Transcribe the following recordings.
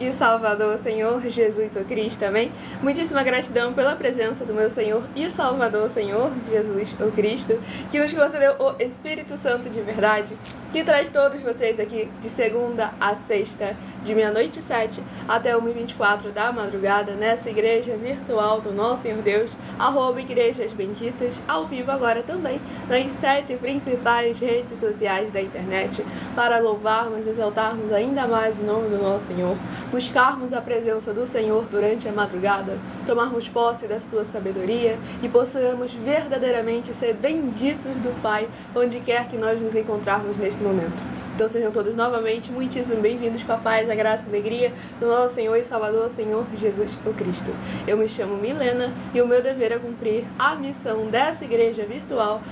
e Salvador, Senhor Jesus o Cristo, amém? Muitíssima gratidão pela presença do meu Senhor e Salvador, Senhor Jesus o Cristo, que nos concedeu o Espírito Santo de verdade, que traz todos vocês aqui de segunda a sexta, de meia-noite e 7 até 1h24 da madrugada, nessa igreja virtual do nosso Senhor Deus, @Igrejas Benditas, ao vivo agora também, nas 7 principais redes sociais da internet, para louvarmos e exaltarmos ainda mais o nome do nosso Senhor, buscarmos a presença do Senhor durante a madrugada, tomarmos posse da sua sabedoria e possamos verdadeiramente ser benditos do Pai, onde quer que nós nos encontrarmos neste momento. Então sejam todos novamente muitíssimo bem-vindos com a paz, a graça e a alegria do nosso Senhor e Salvador, Senhor Jesus o Cristo. Eu me chamo Milena e o meu dever é cumprir a missão dessa igreja virtual,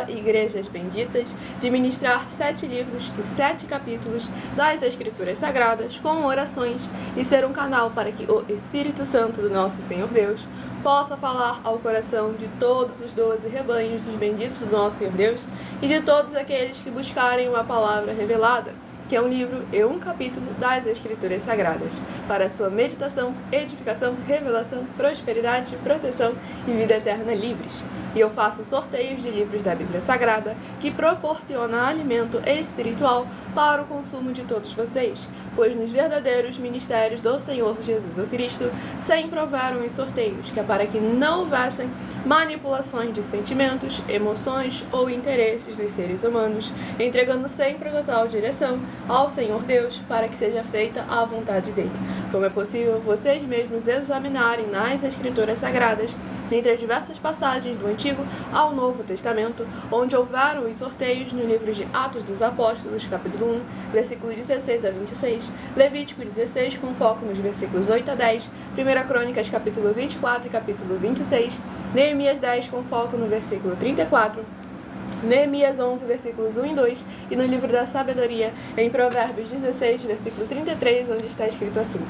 @Igrejas Benditas, de ministrar 7 livros e 7 capítulos das Escrituras Sagradas com orações e ser um canal para que o Espírito Santo do nosso Senhor Deus possa falar ao coração de todos os 12 rebanhos dos benditos do nosso Senhor Deus e de todos aqueles que buscarem uma palavra revelada, que é um livro e um capítulo das Escrituras Sagradas, para a sua meditação, edificação, revelação, prosperidade, proteção e vida eterna livres. E eu faço sorteios de livros da Bíblia Sagrada que proporciona alimento espiritual para o consumo de todos vocês, pois nos verdadeiros ministérios do Senhor Jesus o Cristo sempre houveram os sorteios, que é para que não houvessem manipulações de sentimentos, emoções ou interesses dos seres humanos, entregando sempre a total direção ao Senhor Deus para que seja feita a vontade dele. Como é possível vocês mesmos examinarem nas Escrituras Sagradas, entre as diversas passagens do Antigo ao Novo Testamento, onde houveram os sorteios no livro de Atos dos Apóstolos, capítulo 1, versículo 16 a 26, Levítico 16, com foco nos versículos 8 a 10, 1 Crônicas, capítulo 24 e capítulo 26, Neemias 10, com foco no versículo 34, Neemias 11, versículos 1 e 2, e no livro da sabedoria, em Provérbios 16, versículo 33, onde está escrito assim: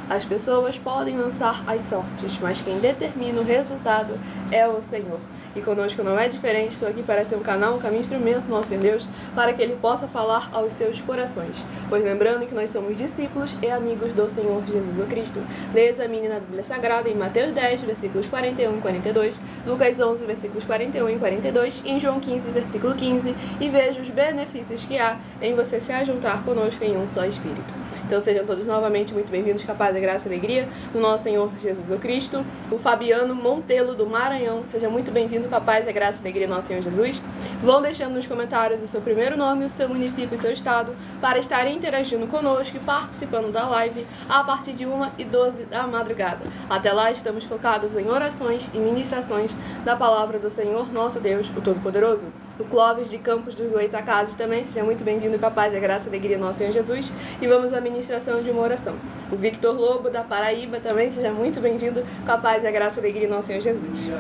as pessoas podem lançar as sortes, mas quem determina o resultado é o Senhor. E conosco não é diferente, estou aqui para ser um canal, um caminho, instrumento, nosso Deus, para que Ele possa falar aos seus corações. Pois lembrando que nós somos discípulos e amigos do Senhor Jesus o Cristo. Leia e examine na Bíblia Sagrada em Mateus 10, versículos 41 e 42, Lucas 11, versículos 41 e 42, e em João 15, versículo 15, e veja os benefícios que há em você se ajuntar conosco em um só Espírito. Então sejam todos novamente muito bem-vindos com a paz, a graça e a alegria do nosso Senhor Jesus o Cristo. O Fabiano Montelo do Maranhão, seja muito bem-vindo com a paz, a graça e a alegria do nosso Senhor Jesus. Vão deixando nos comentários o seu primeiro nome, o seu município e seu estado, para estarem interagindo conosco e participando da live a partir de 1h12 da madrugada. Até lá estamos focados em orações e ministrações da palavra do Senhor nosso Deus, o Todo-Poderoso. O Clóvis de Campos dos Goitacazes também, seja muito bem-vindo com a paz, a graça e a alegria do nosso Senhor Jesus. E vamos à ministração de uma oração. O Victor Lobo da Paraíba também, seja muito bem-vindo com a paz, a graça e a alegria do nosso Senhor Jesus.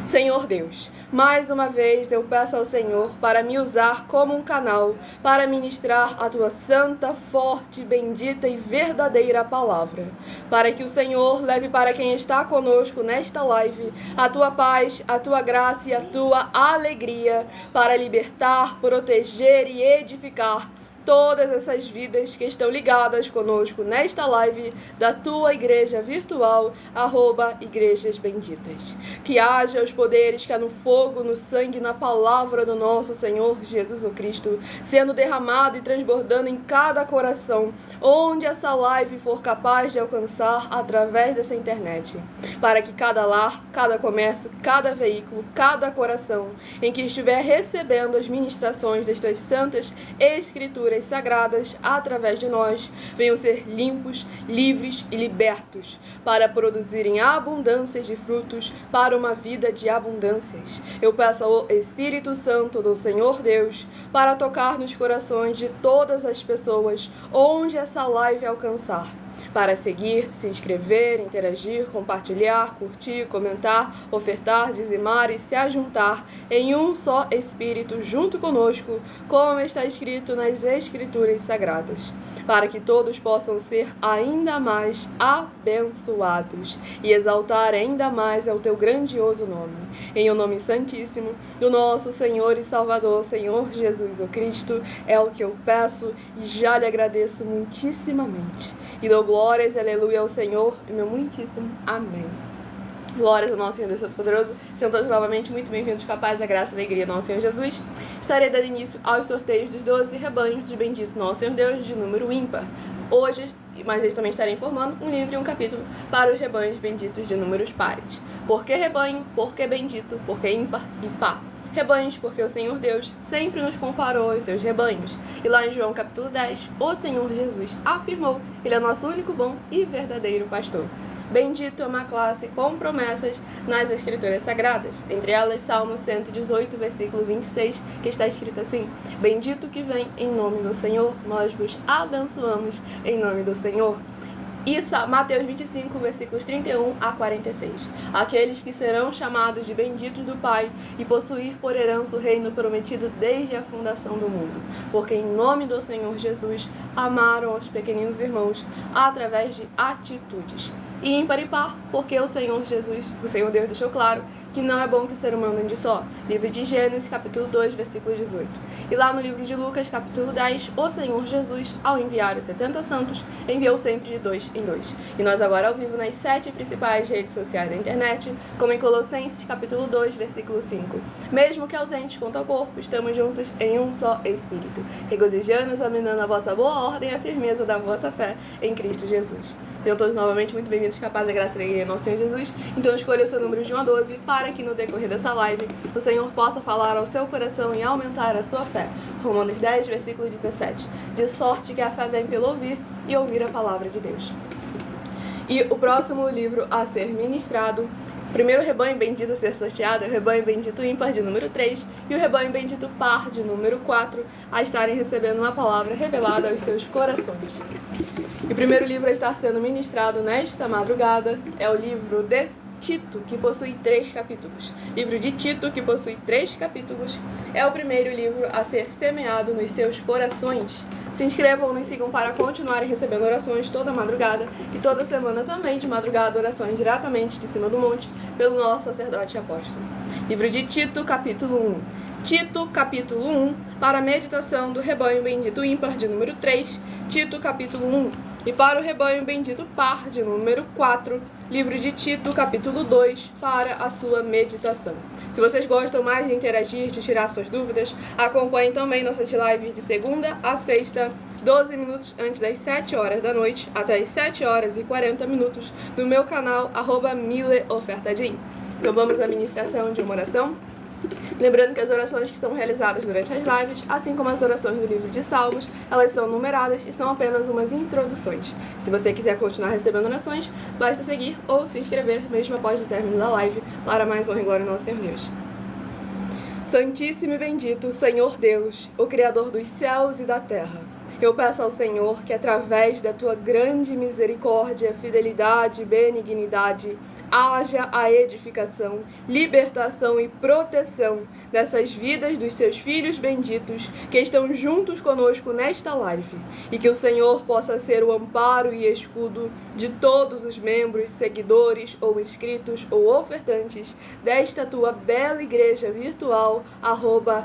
Senhor Deus, mais uma vez eu peço ao Senhor para me usar como um canal para ministrar a Tua santa, forte, bendita e verdadeira palavra, para que o Senhor leve para quem está conosco nesta live a Tua paz, a Tua graça e a Tua alegria, para libertar, proteger e edificar todas essas vidas que estão ligadas conosco nesta live da tua igreja virtual, @Igrejas Benditas. Que haja os poderes que há no fogo, no sangue, na palavra do nosso Senhor Jesus o Cristo, sendo derramado e transbordando em cada coração, onde essa live for capaz de alcançar através dessa internet, para que cada lar, cada comércio, cada veículo, cada coração em que estiver recebendo as ministrações das tuas santas escrituras sagradas através de nós, venham ser limpos, livres e libertos, para produzirem abundâncias de frutos para uma vida de abundâncias. Eu peço ao Espírito Santo do Senhor Deus para tocar nos corações de todas as pessoas onde essa live alcançar, para seguir, se inscrever, interagir, compartilhar, curtir, comentar, ofertar, dizimar e se ajuntar em um só Espírito junto conosco, como está escrito nas Escrituras Sagradas, para que todos possam ser ainda mais abençoados e exaltar ainda mais o teu grandioso nome. Em o nome santíssimo do nosso Senhor e Salvador, Senhor Jesus o Cristo, é o que eu peço e já lhe agradeço muitíssimamente. E dou glórias, aleluia, ao Senhor, e meu muitíssimo amém. Glórias ao nosso Senhor Deus Todo-Poderoso. Sejam todos novamente muito bem-vindos com a paz, a graça e a alegria do nosso Senhor Jesus. Estarei dando início aos sorteios dos 12 rebanhos de bendito nosso Senhor Deus de número ímpar. Hoje, mas eu também estarei informando um livro e um capítulo para os rebanhos benditos de números pares. Por que rebanho? Por que bendito? Por que ímpar e par? Rebanhos, porque o Senhor Deus sempre nos comparou aos seus rebanhos. E lá em João capítulo 10, o Senhor Jesus afirmou: Ele é nosso único bom e verdadeiro pastor. Bendito é uma classe com promessas nas Escrituras Sagradas. Entre elas, Salmo 118, versículo 26, que está escrito assim: Bendito que vem em nome do Senhor, nós vos abençoamos em nome do Senhor. E Mateus 25, versículos 31 a 46. Aqueles que serão chamados de benditos do Pai e possuir por herança o reino prometido desde a fundação do mundo. Porque em nome do Senhor Jesus amaram os pequeninos irmãos através de atitudes. E ímpar e par, porque o Senhor Jesus, o Senhor Deus deixou claro que não é bom que o ser humano ande só. Livro de Gênesis, capítulo 2, versículo 18. E lá no livro de Lucas, capítulo 10, o Senhor Jesus, ao enviar os 70 santos, enviou sempre de 2 em 2. E nós agora ao vivo nas 7 principais redes sociais da internet, como em Colossenses, capítulo 2, versículo 5. Mesmo que ausentes quanto ao corpo, estamos juntos em um só Espírito, regozijando, examinando a vossa boa ordem e a firmeza da vossa fé em Cristo Jesus. Sejam todos novamente muito bem-vindos, com a paz, a graça e a alegria do nosso Senhor Jesus. Então escolha o seu número de 1 a 12 para que no decorrer dessa live o Senhor possa falar ao seu coração e aumentar a sua fé. Romanos 10, versículo 17. De sorte que a fé vem pelo ouvir e ouvir a palavra de Deus. E o próximo livro a ser ministrado, primeiro o rebanho bendito a ser sorteado, o rebanho bendito ímpar de número 3 e o rebanho bendito par de número 4 a estarem recebendo uma palavra revelada aos seus corações. E o primeiro livro a estar sendo ministrado nesta madrugada é o livro de Tito, que possui 3 capítulos. Livro de Tito, que possui 3 capítulos, é o primeiro livro a ser semeado nos seus corações. Se inscrevam ou nos sigam para continuarem recebendo orações toda madrugada e toda semana também de madrugada orações diretamente de cima do monte pelo nosso sacerdote e apóstolo. Livro de Tito, capítulo 1. Tito, capítulo 1, para a meditação do rebanho bendito ímpar de número 3, Tito, capítulo 1. E para o rebanho bendito par de número 4, livro de Tito, capítulo 2, para a sua meditação. Se vocês gostam mais de interagir, de tirar suas dúvidas, acompanhem também nossas lives de segunda a sexta, 12 minutos antes das 7 horas da noite, até as 7 horas e 40 minutos, no meu canal, @mileofertadim. Então vamos à ministração de uma oração. Lembrando que as orações que são realizadas durante as lives, assim como as orações do livro de Salmos, elas são numeradas e são apenas umas introduções. Se você quiser continuar recebendo orações, basta seguir ou se inscrever, mesmo após o término da live, para mais honra e glória ao nosso Senhor Deus. Santíssimo e bendito Senhor Deus, o Criador dos céus e da terra, eu peço ao Senhor que, através da tua grande misericórdia, fidelidade e benignidade, haja a edificação, libertação e proteção dessas vidas dos seus filhos benditos que estão juntos conosco nesta live, e que o Senhor possa ser o amparo e escudo de todos os membros, seguidores ou inscritos ou ofertantes desta tua bela igreja virtual,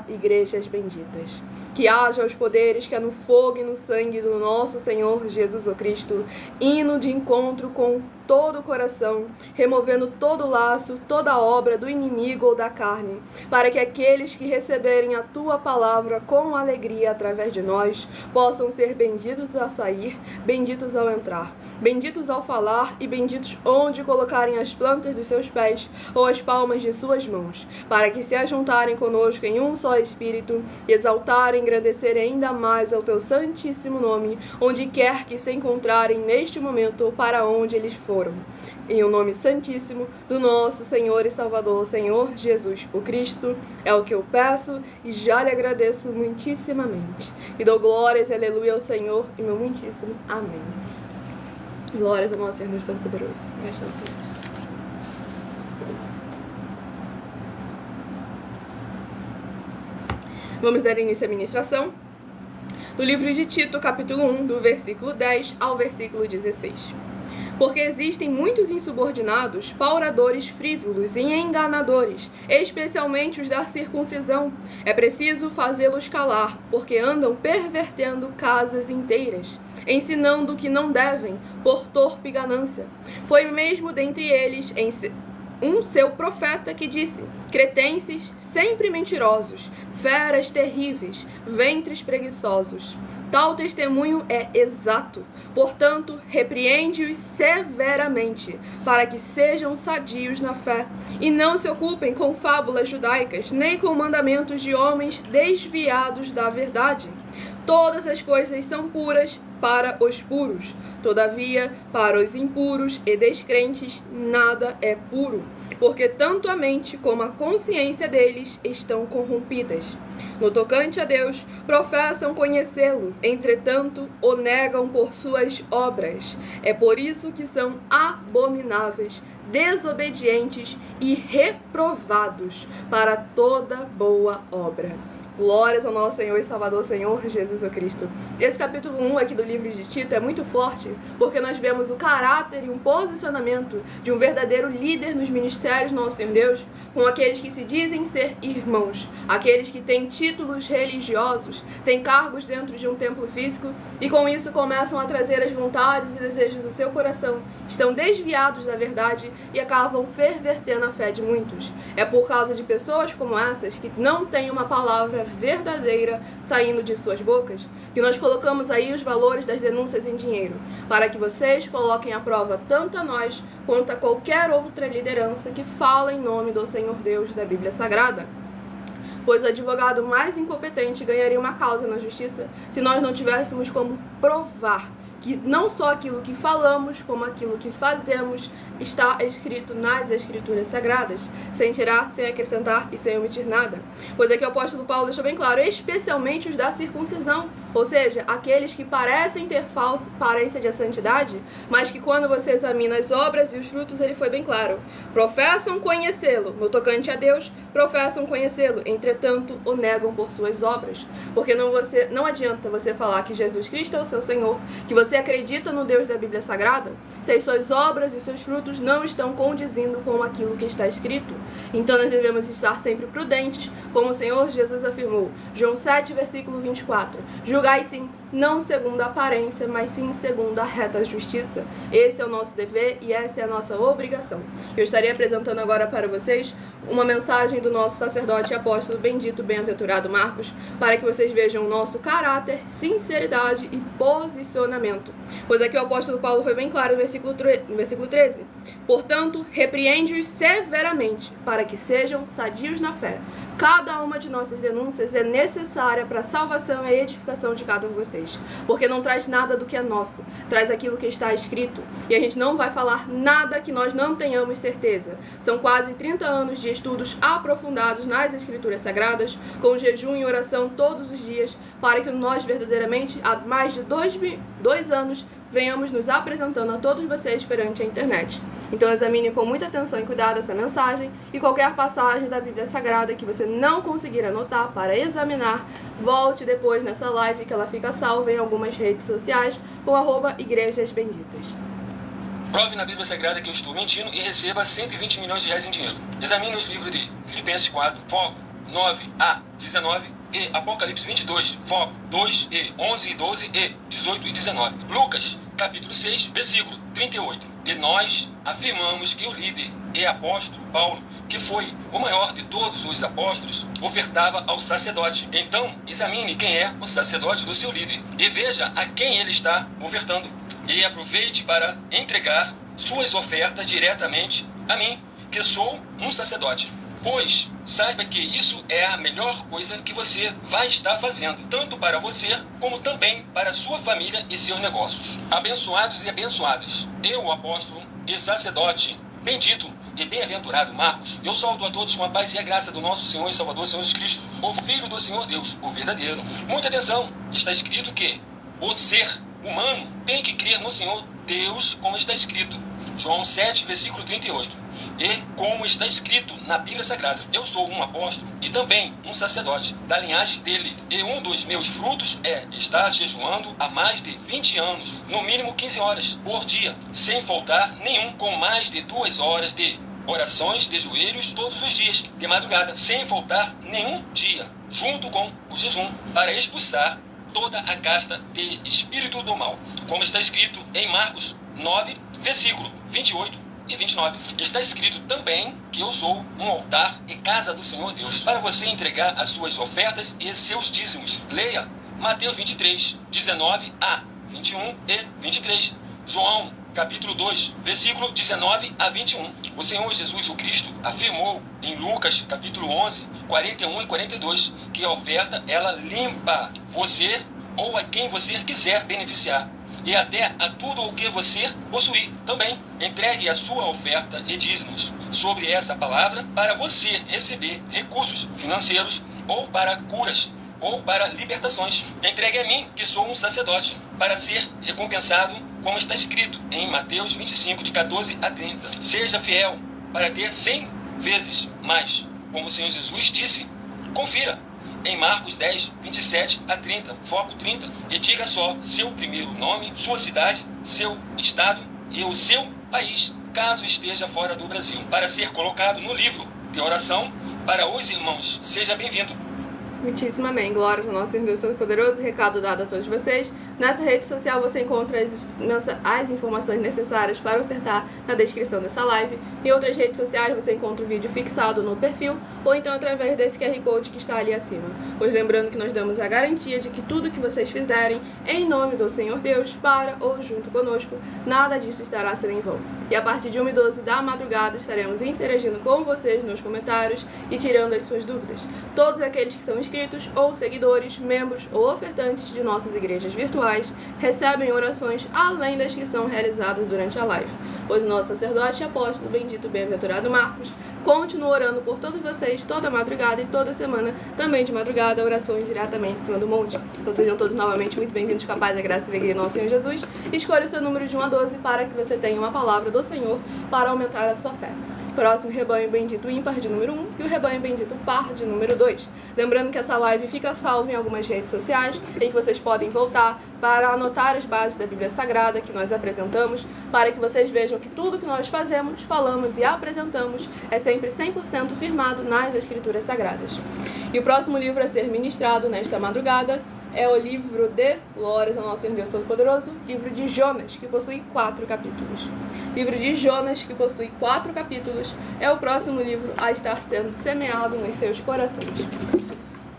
@Igrejas Benditas. Que haja os poderes que é no fogo e no sangue do nosso Senhor Jesus o Cristo, indo de encontro com todo o coração, removendo todo laço, toda obra do inimigo ou da carne, para que aqueles que receberem a tua palavra com alegria através de nós, possam ser benditos ao sair, benditos ao entrar, benditos ao falar e benditos onde colocarem as plantas dos seus pés ou as palmas de suas mãos, para que se ajuntarem conosco em um só Espírito, exaltarem e engrandecerem ainda mais ao teu santíssimo nome, onde quer que se encontrarem neste momento ou para onde eles foram. Em o nome santíssimo do nosso Senhor e Salvador, Senhor Jesus o Cristo, é o que eu peço e já lhe agradeço muitíssimamente. E dou glórias, aleluia, ao Senhor e meu muitíssimo amém. Glórias ao nosso Senhor Deus Todo-Poderoso. Gratidão, Senhor. Vamos dar início à ministração do livro de Tito, capítulo 1, do versículo 10 ao versículo 16. Porque existem muitos insubordinados, pauradores frívolos e enganadores, especialmente os da circuncisão. É preciso fazê-los calar, porque andam pervertendo casas inteiras, ensinando o que não devem, por torpe ganância. Foi mesmo dentre eles um seu profeta que disse: cretenses sempre mentirosos, feras terríveis, ventres preguiçosos. Tal testemunho é exato. Portanto, repreende-os severamente, para que sejam sadios na fé, e não se ocupem com fábulas judaicas, nem com mandamentos de homens desviados da verdade. Todas as coisas são puras para os puros. Todavia, para os impuros e descrentes, nada é puro, porque tanto a mente como a consciência deles estão corrompidas. No tocante a Deus, professam conhecê-lo, entretanto, o negam por suas obras. É por isso que são abomináveis, desobedientes e reprovados para toda boa obra. Glórias ao nosso Senhor e Salvador, Senhor Jesus Cristo. Esse capítulo 1 aqui do livro de Tito é muito forte, porque nós vemos o caráter e um posicionamento de um verdadeiro líder nos ministérios do nosso Senhor Deus, com aqueles que se dizem ser irmãos, aqueles que têm títulos religiosos, têm cargos dentro de um templo físico, e com isso começam a trazer as vontades e desejos do seu coração, estão desviados da verdade e acabam pervertendo a fé de muitos. É por causa de pessoas como essas, que não têm uma palavra verdadeira saindo de suas bocas, que nós colocamos aí os valores das denúncias em dinheiro, para que vocês coloquem à prova tanto a nós quanto a qualquer outra liderança que fala em nome do Senhor Deus da Bíblia Sagrada. Pois o advogado mais incompetente ganharia uma causa na justiça se nós não tivéssemos como provar que não só aquilo que falamos, como aquilo que fazemos, está escrito nas Escrituras Sagradas, sem tirar, sem acrescentar e sem omitir nada. Pois aqui o apóstolo Paulo deixou bem claro, especialmente os da circuncisão, ou seja, aqueles que parecem ter falsa aparência de santidade, mas que quando você examina as obras e os frutos, ele foi bem claro. Professam conhecê-lo, no tocante a Deus, professam conhecê-lo, entretanto, o negam por suas obras. Porque não adianta você falar que Jesus Cristo é o seu Senhor, que você acredita no Deus da Bíblia Sagrada, se as suas obras e seus frutos não estão condizindo com aquilo que está escrito. Então nós devemos estar sempre prudentes, como o Senhor Jesus afirmou, João 7, versículo 24, julgai sim, não segundo a aparência, mas sim segundo a reta justiça. Esse é o nosso dever e essa é a nossa obrigação. Eu estarei apresentando agora para vocês uma mensagem do nosso sacerdote e apóstolo bendito, bem-aventurado Marcos, para que vocês vejam o nosso caráter, sinceridade e posicionamento. Pois aqui o apóstolo Paulo foi bem claro no versículo 13. Portanto, repreende-os severamente, para que sejam sadios na fé. Cada uma de nossas denúncias é necessária para a salvação e a edificação de cada um de vocês, porque não traz nada do que é nosso, traz aquilo que está escrito, e a gente não vai falar nada que nós não tenhamos certeza. São quase 30 anos de estudos aprofundados nas Escrituras Sagradas, com jejum e oração todos os dias, para que nós verdadeiramente, há mais de 2 anos, venhamos nos apresentando a todos vocês perante a internet. Então examine com muita atenção e cuidado essa mensagem e qualquer passagem da Bíblia Sagrada que você não conseguir anotar para examinar, volte depois nessa live que ela fica salva em algumas redes sociais com @Igrejas Benditas. Prove na Bíblia Sagrada que eu estou mentindo e receba 120 milhões de reais em dinheiro. Examine os livros de Filipenses 4, foco 9 a 19 e Apocalipse 22, foco 2 e 11 e 12 e 18 e 19. Lucas, capítulo 6, versículo 38. E nós afirmamos que o líder e apóstolo Paulo, que foi o maior de todos os apóstolos, ofertava ao sacerdote. Então, examine quem é o sacerdote do seu líder e veja a quem ele está ofertando. E aproveite para entregar suas ofertas diretamente a mim, que sou um sacerdote. Pois saiba que isso é a melhor coisa que você vai estar fazendo, tanto para você, como também para sua família e seus negócios. Abençoados e abençoadas, eu, o apóstolo e sacerdote bendito e bem-aventurado Marcos, eu saúdo a todos com a paz e a graça do nosso Senhor e Salvador, Senhor Jesus Cristo, o Filho do Senhor Deus, o verdadeiro. Muita atenção, está escrito que o ser humano tem que crer no Senhor Deus, como está escrito. João 7, versículo 38. E como está escrito na Bíblia Sagrada, eu sou um apóstolo e também um sacerdote da linhagem dele. E um dos meus frutos é estar jejuando há mais de 20 anos, no mínimo 15 horas por dia, sem faltar nenhum, com mais de 2 horas de orações de joelhos todos os dias, de madrugada, sem faltar nenhum dia, junto com o jejum, para expulsar toda a casta de espírito do mal, como está escrito em Marcos 9, versículo 28 e 29. Está escrito também que eu sou um altar e casa do Senhor Deus, para você entregar as suas ofertas e seus dízimos. Leia Mateus 23, 19 a 21 e 23. João capítulo 2, versículo 19 a 21. O Senhor Jesus o Cristo afirmou em Lucas capítulo 11, 41 e 42, que a oferta, ela limpa você ou a quem você quiser beneficiar, e até a tudo o que você possuir também. Entregue a sua oferta e dízimos sobre essa palavra para você receber recursos financeiros, ou para curas, ou para libertações. Entregue a mim, que sou um sacerdote, para ser recompensado, como está escrito em Mateus 25, de 14 a 30. Seja fiel para ter 100 vezes mais, como o Senhor Jesus disse. Confira em Marcos 10, 27 a 30, foco 30, e diga só seu primeiro nome, sua cidade, seu estado e o seu país, caso esteja fora do Brasil, para ser colocado no livro de oração para os irmãos. Seja bem-vindo. Muitíssimo amém. Glórias ao nosso Senhor Deus Todo-Poderoso. Recado dado a todos vocês. Nessa rede social você encontra as informações necessárias para ofertar na descrição dessa live. Em outras redes sociais você encontra o vídeo fixado no perfil ou então através desse QR Code que está ali acima. Pois lembrando que nós damos a garantia de que tudo que vocês fizerem em nome do Senhor Deus, para ou junto conosco, nada disso estará sendo em vão. E a partir de 1h12 da madrugada estaremos interagindo com vocês nos comentários e tirando as suas dúvidas. Todos aqueles que são inscritos ou seguidores, membros ou ofertantes de nossas igrejas virtuais recebem orações além das que são realizadas durante a live, pois o nosso sacerdote e apóstolo bendito bem-aventurado Marcos continua orando por todos vocês toda madrugada e toda semana, também de madrugada, orações diretamente em cima do monte. Então sejam todos novamente muito bem-vindos com a paz, a graça e a alegria do nosso Senhor Jesus. Escolha o seu número de 1 a 12 para que você tenha uma palavra do Senhor para aumentar a sua fé. Próximo, rebanho bendito ímpar de número 1 e o rebanho bendito par de número 2. Lembrando que essa live fica salva em algumas redes sociais, em que vocês podem voltar para anotar as bases da Bíblia Sagrada que nós apresentamos, para que vocês vejam que tudo que nós fazemos, falamos e apresentamos é sempre 100% firmado nas Escrituras Sagradas. E o próximo livro a ser ministrado nesta madrugada é o livro de Glórias ao nosso Senhor Deus Todo-Poderoso, livro de Jonas, que possui 4 capítulos. Livro de Jonas, que possui 4 capítulos, é o próximo livro a estar sendo semeado nos seus corações.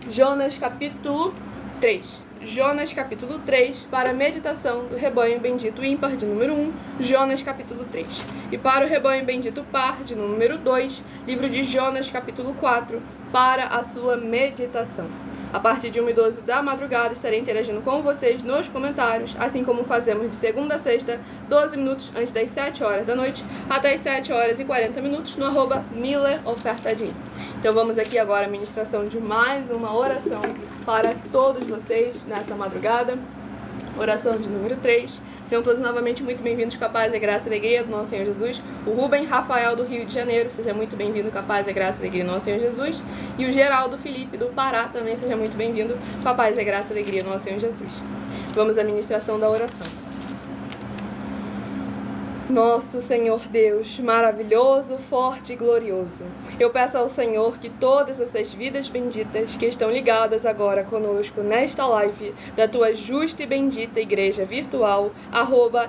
Jonas capítulo 3. Jonas capítulo 3, para a meditação do rebanho bendito ímpar de número 1, Jonas capítulo 3. E para o rebanho bendito par de número 2, livro de Jonas capítulo 4, para a sua meditação. A partir de 1h12 da madrugada estarei interagindo com vocês nos comentários, assim como fazemos de segunda a sexta, 12 minutos antes das 7 horas da noite, até as 7 horas e 40 minutos no @MillerOfertadinho. Então vamos aqui agora à ministração de mais uma oração para todos vocês nesta madrugada. Oração de número 3. Sejam todos novamente muito bem-vindos com a paz, a graça e a alegria do nosso Senhor Jesus. O Rubem Rafael do Rio de Janeiro, seja muito bem-vindo com a paz, a graça e a alegria do nosso Senhor Jesus. E o Geraldo Felipe do Pará também, seja muito bem-vindo com a paz, a graça e a alegria do nosso Senhor Jesus. Vamos à ministração da oração. Nosso Senhor Deus, maravilhoso, forte e glorioso, eu peço ao Senhor que todas essas vidas benditas que estão ligadas agora conosco nesta live da tua justa e bendita igreja virtual,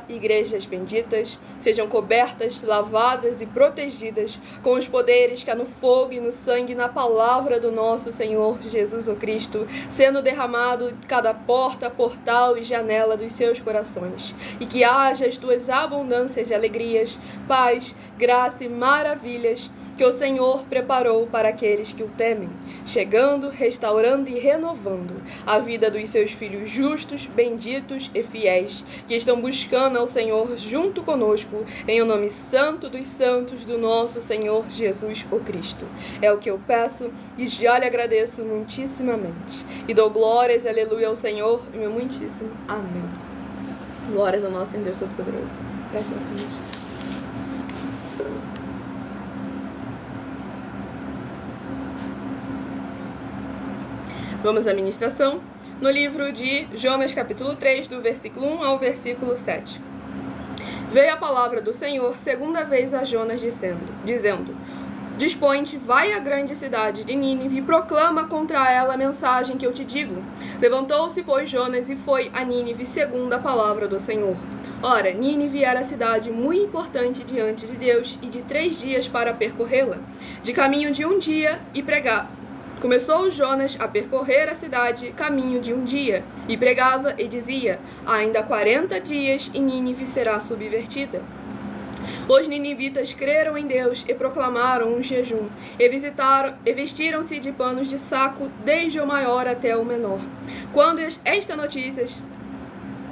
@Igrejas Benditas, sejam cobertas, lavadas e protegidas com os poderes que há no fogo e no sangue e na palavra do nosso Senhor Jesus o Cristo, sendo derramado em cada porta, portal e janela dos seus corações, e que haja as tuas abundâncias de alegrias, paz, graça e maravilhas que o Senhor preparou para aqueles que o temem, chegando, restaurando e renovando a vida dos seus filhos justos, benditos e fiéis, que estão buscando ao Senhor junto conosco, em o nome santo dos santos do nosso Senhor Jesus o Cristo. É o que eu peço e já lhe agradeço muitíssimamente. E dou glórias e aleluia ao Senhor, e meu muitíssimo amém. Glórias ao nosso Senhor Deus Todo-Poderoso. Presta atenção nisso. Vamos à ministração no livro de Jonas, capítulo 3, do versículo 1 ao versículo 7. Veio a palavra do Senhor segunda vez a Jonas, dizendo: Dispõe-te, vai à grande cidade de Nínive e proclama contra ela a mensagem que eu te digo. Levantou-se, pois, Jonas e foi a Nínive segundo a palavra do Senhor. Ora, Nínive era cidade muito importante diante de Deus e de 3 dias para percorrê-la, de caminho de 1 dia e pregar. Começou Jonas a percorrer a cidade caminho de 1 dia, e pregava e dizia: ainda 40 dias e Nínive será subvertida. Os ninivitas creram em Deus e proclamaram um jejum, e vestiram-se de panos de saco, desde o maior até o menor. Quando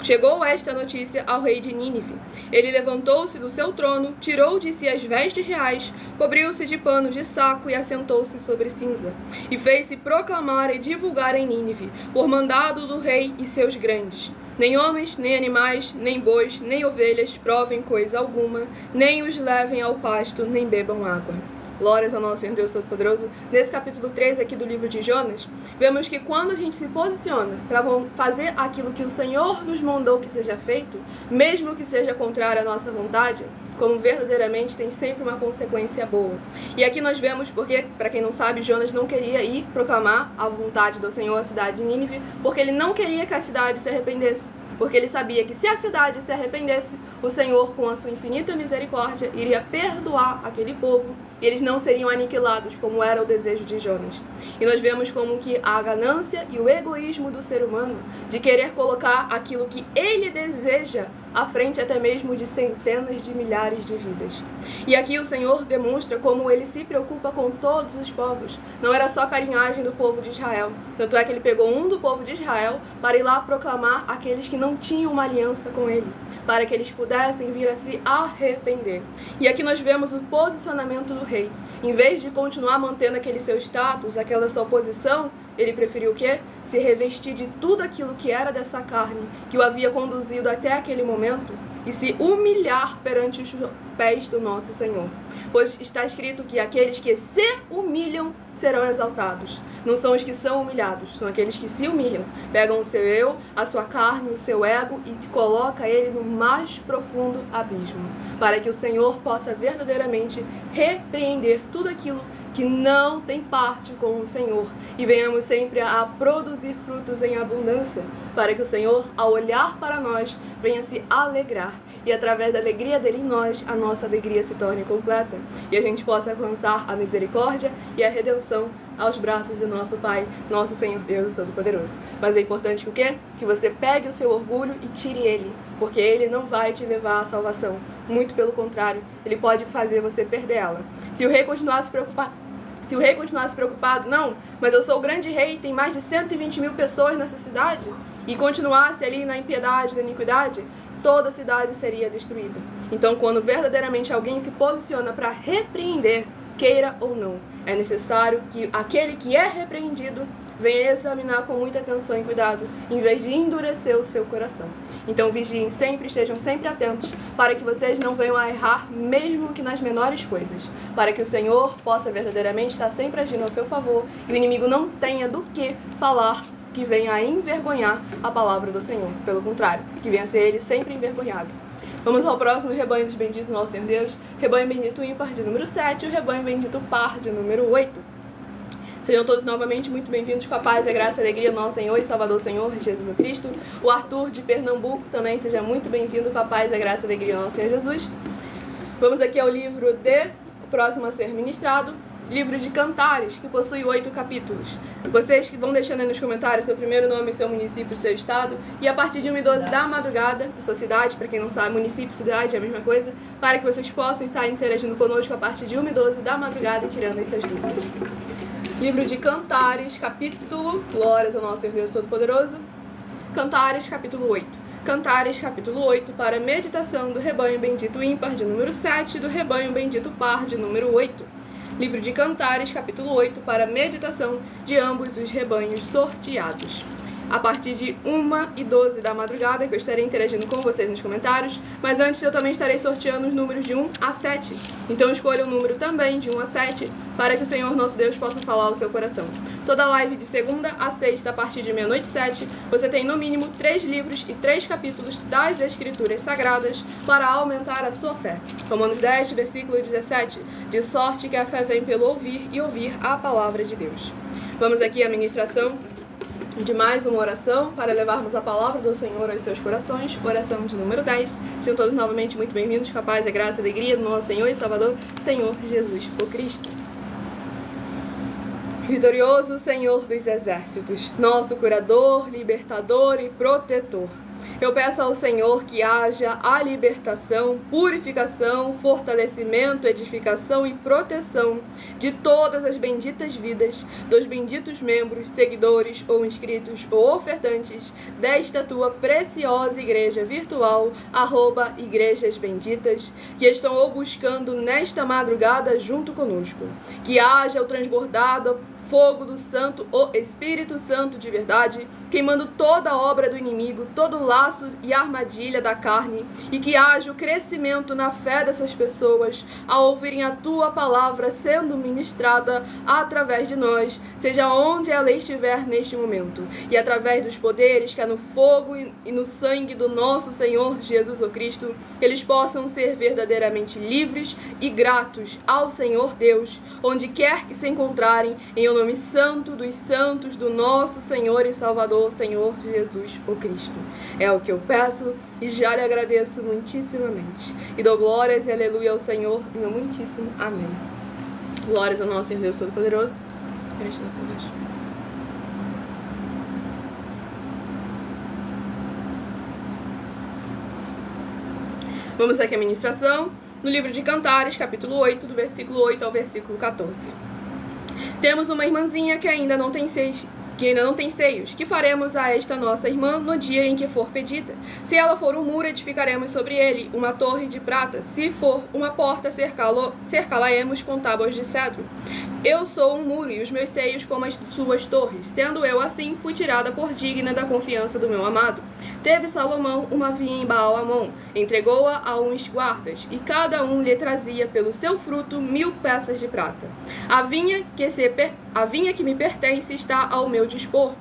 chegou esta notícia ao rei de Nínive, ele levantou-se do seu trono, tirou de si as vestes reais, cobriu-se de pano de saco e assentou-se sobre cinza. E fez-se proclamar e divulgar em Nínive, por mandado do rei e seus grandes: nem homens, nem animais, nem bois, nem ovelhas provem coisa alguma, nem os levem ao pasto, nem bebam água. Glórias ao nosso Senhor Deus Todo-Poderoso. Nesse capítulo 3 aqui do livro de Jonas, vemos que quando a gente se posiciona para fazer aquilo que o Senhor nos mandou que seja feito, mesmo que seja contrário à nossa vontade, como verdadeiramente tem sempre uma consequência boa. E aqui nós vemos porque, para quem não sabe, Jonas não queria ir proclamar a vontade do Senhor à cidade de Nínive, porque ele não queria que a cidade se arrependesse. Porque ele sabia que se a cidade se arrependesse, o Senhor, com a sua infinita misericórdia, iria perdoar aquele povo e eles não seriam aniquilados, como era o desejo de Jonas. E nós vemos como que a ganância e o egoísmo do ser humano, de querer colocar aquilo que ele deseja à frente até mesmo de centenas de milhares de vidas. E aqui o Senhor demonstra como ele se preocupa com todos os povos. Não era só carinhagem do povo de Israel. Tanto é que ele pegou um do povo de Israel para ir lá proclamar aqueles que não tinham uma aliança com ele, para que eles pudessem vir a se arrepender. E aqui nós vemos o posicionamento do rei. Em vez de continuar mantendo aquele seu status, aquela sua posição, ele preferiu o quê? Se revestir de tudo aquilo que era dessa carne, que o havia conduzido até aquele momento, e se humilhar perante os pés do nosso Senhor. Pois está escrito que aqueles que se humilham serão exaltados. Não são os que são humilhados, são aqueles que se humilham. Pegam o seu eu, a sua carne, o seu ego e coloca ele no mais profundo abismo, para que o Senhor possa verdadeiramente repreender tudo aquilo que não tem parte com o Senhor, e venhamos sempre a produzir frutos em abundância, para que o Senhor, ao olhar para nós, venha se alegrar, e através da alegria dele em nós, a nossa alegria se torne completa, e a gente possa alcançar a misericórdia e a redenção aos braços do nosso Pai, nosso Senhor Deus Todo-Poderoso. Mas é importante que o quê? Que você pegue o seu orgulho e tire ele, porque ele não vai te levar à salvação. Muito pelo contrário, ele pode fazer você perder ela. Se o rei continuasse preocupado, não, mas eu sou o grande rei, tem mais de 120 mil pessoas nessa cidade, e continuasse ali na impiedade, na iniquidade, toda a cidade seria destruída. Então, quando verdadeiramente alguém se posiciona para repreender, queira ou não, é necessário que aquele que é repreendido venha examinar com muita atenção e cuidado, em vez de endurecer o seu coração. Então vigiem sempre, estejam sempre atentos, para que vocês não venham a errar, mesmo que nas menores coisas, para que o Senhor possa verdadeiramente estar sempre agindo ao seu favor, e o inimigo não tenha do que falar que venha a envergonhar a palavra do Senhor. Pelo contrário, que venha a ser ele sempre envergonhado. Vamos ao próximo rebanho dos benditos do nosso Senhor Deus, rebanho bendito ímpar de número 7 e o rebanho bendito par de número 8. Sejam todos novamente muito bem-vindos com a paz, a graça e a alegria do nosso Senhor e Salvador Senhor Jesus Cristo. O Arthur de Pernambuco também seja muito bem-vindo com a paz, a graça e a alegria do nosso Senhor Jesus. Vamos aqui ao livro próximo a ser ministrado, livro de Cantares, que possui 8 capítulos. Vocês que vão deixando aí nos comentários seu primeiro nome, seu município, seu estado, e a partir de 1h12 da madrugada, a sua cidade, para quem não sabe, município e cidade é a mesma coisa, para que vocês possam estar interagindo conosco a partir de 1h12 da madrugada e tirando as suas dúvidas. Livro de Cantares, capítulo, glórias ao nosso Deus Todo-Poderoso, Cantares, capítulo 8. Cantares, capítulo 8, para meditação do rebanho bendito ímpar de número 7 e do rebanho bendito par de número 8. Livro de Cantares, capítulo 8, para meditação de ambos os rebanhos sorteados. a partir de 1h12 da madrugada, que eu estarei interagindo com vocês nos comentários, mas antes eu também estarei sorteando os números de 1 a 7. Então escolha um número também de 1 a 7, para que o Senhor nosso Deus possa falar ao seu coração. Toda live de segunda a sexta, a partir de meia-noite e 7, você tem no mínimo 3 livros e 3 capítulos das Escrituras Sagradas para aumentar a sua fé. Romanos 10, versículo 17, de sorte que a fé vem pelo ouvir e ouvir a palavra de Deus. Vamos aqui à ministração de mais uma oração para levarmos a palavra do Senhor aos seus corações. Oração de número 10. Sejam todos novamente muito bem-vindos, com a paz, a graça e a alegria do nosso Senhor e Salvador, Senhor Jesus o Cristo. Vitorioso Senhor dos Exércitos, nosso curador, libertador e protetor, eu peço ao Senhor que haja a libertação, purificação, fortalecimento, edificação e proteção de todas as benditas vidas, dos benditos membros, seguidores ou inscritos ou ofertantes desta tua preciosa igreja virtual, @Igrejas Benditas, que estão o buscando nesta madrugada junto conosco. Que haja o transbordado fogo do Santo, o Espírito Santo de verdade, queimando toda a obra do inimigo, todo o laço e armadilha da carne, e que haja o crescimento na fé dessas pessoas ao ouvirem a tua palavra sendo ministrada através de nós, seja onde ela estiver neste momento, e através dos poderes que há no fogo e no sangue do nosso Senhor Jesus o Cristo, eles possam ser verdadeiramente livres e gratos ao Senhor Deus, onde quer que se encontrarem, em o nome santo dos santos do nosso Senhor e Salvador, Senhor Jesus o Cristo. É o que eu peço e já lhe agradeço muitíssimamente. E dou glórias e aleluia ao Senhor, meu muitíssimo amém. Glórias ao nosso Senhor Deus Todo-Poderoso. Gratidão, Senhor Deus. Vamos aqui à ministração, no livro de Cantares, capítulo 8, do versículo 8 ao versículo 14. Temos uma irmãzinha que ainda não tem seios. Que faremos a esta nossa irmã no dia em que for pedida? Se ela for um muro, edificaremos sobre ele uma torre de prata. Se for uma porta, cercá-la-emos com tábuas de cedro. Eu sou um muro e os meus seios como as suas torres. Sendo eu assim, fui tirada por digna da confiança do meu amado. Teve Salomão uma vinha em Baal-Amon, entregou-a a uns guardas, e cada um lhe trazia pelo seu fruto 1000 peças de prata. A vinha que me pertence está ao meu dispor.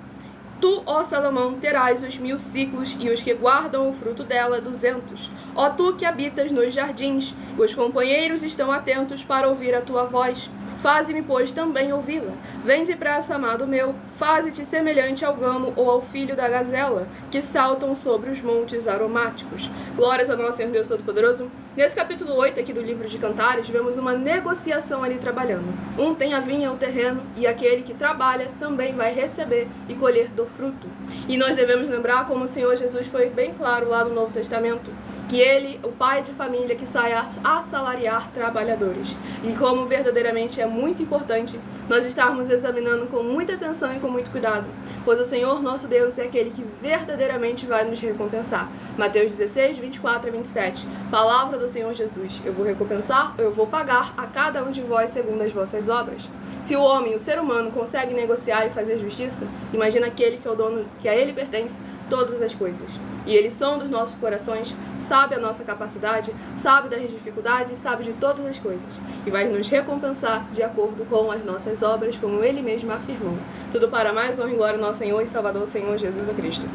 Tu, ó Salomão, terás os 1000 ciclos, e os que guardam o fruto dela 200. Ó tu que habitas nos jardins, os companheiros estão atentos para ouvir a tua voz. Faze-me, pois, também ouvi-la. Vem depressa, amado meu, faze-te semelhante ao gamo ou ao filho da gazela, que saltam sobre os montes aromáticos. Glórias ao nosso Senhor Deus Todo-Poderoso. Nesse capítulo 8 aqui do livro de Cantares, vemos uma negociação ali trabalhando. Um tem a vinha, o terreno, e aquele que trabalha também vai receber e colher do fruto. E nós devemos lembrar como o Senhor Jesus foi bem claro lá no Novo Testamento, que ele, o pai de família que sai a assalariar trabalhadores. E como verdadeiramente é muito importante nós estarmos examinando com muita atenção e com muito cuidado, pois o Senhor nosso Deus é aquele que verdadeiramente vai nos recompensar. Mateus 16, 24 a 27. Palavra do Senhor Jesus. Eu vou recompensar, eu vou pagar a cada um de vós segundo as vossas obras. Se o homem, o ser humano, consegue negociar e fazer justiça, imagina aquele que é o dono, que a ele pertence todas as coisas. E ele sonda os nossos corações, sabe a nossa capacidade, sabe das dificuldades, sabe de todas as coisas. E vai nos recompensar de acordo com as nossas obras, como ele mesmo afirmou. Tudo para mais honra e glória ao nosso Senhor e Salvador, Senhor Jesus Cristo.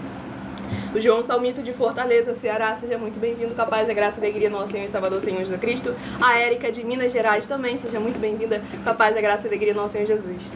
O João Salmito de Fortaleza, Ceará, seja muito bem-vindo, com a paz, a graça e a alegria do nosso Senhor e Salvador, Senhor Jesus Cristo. A Érica de Minas Gerais também, seja muito bem-vinda, com a paz, a graça e a alegria do nosso Senhor Jesus.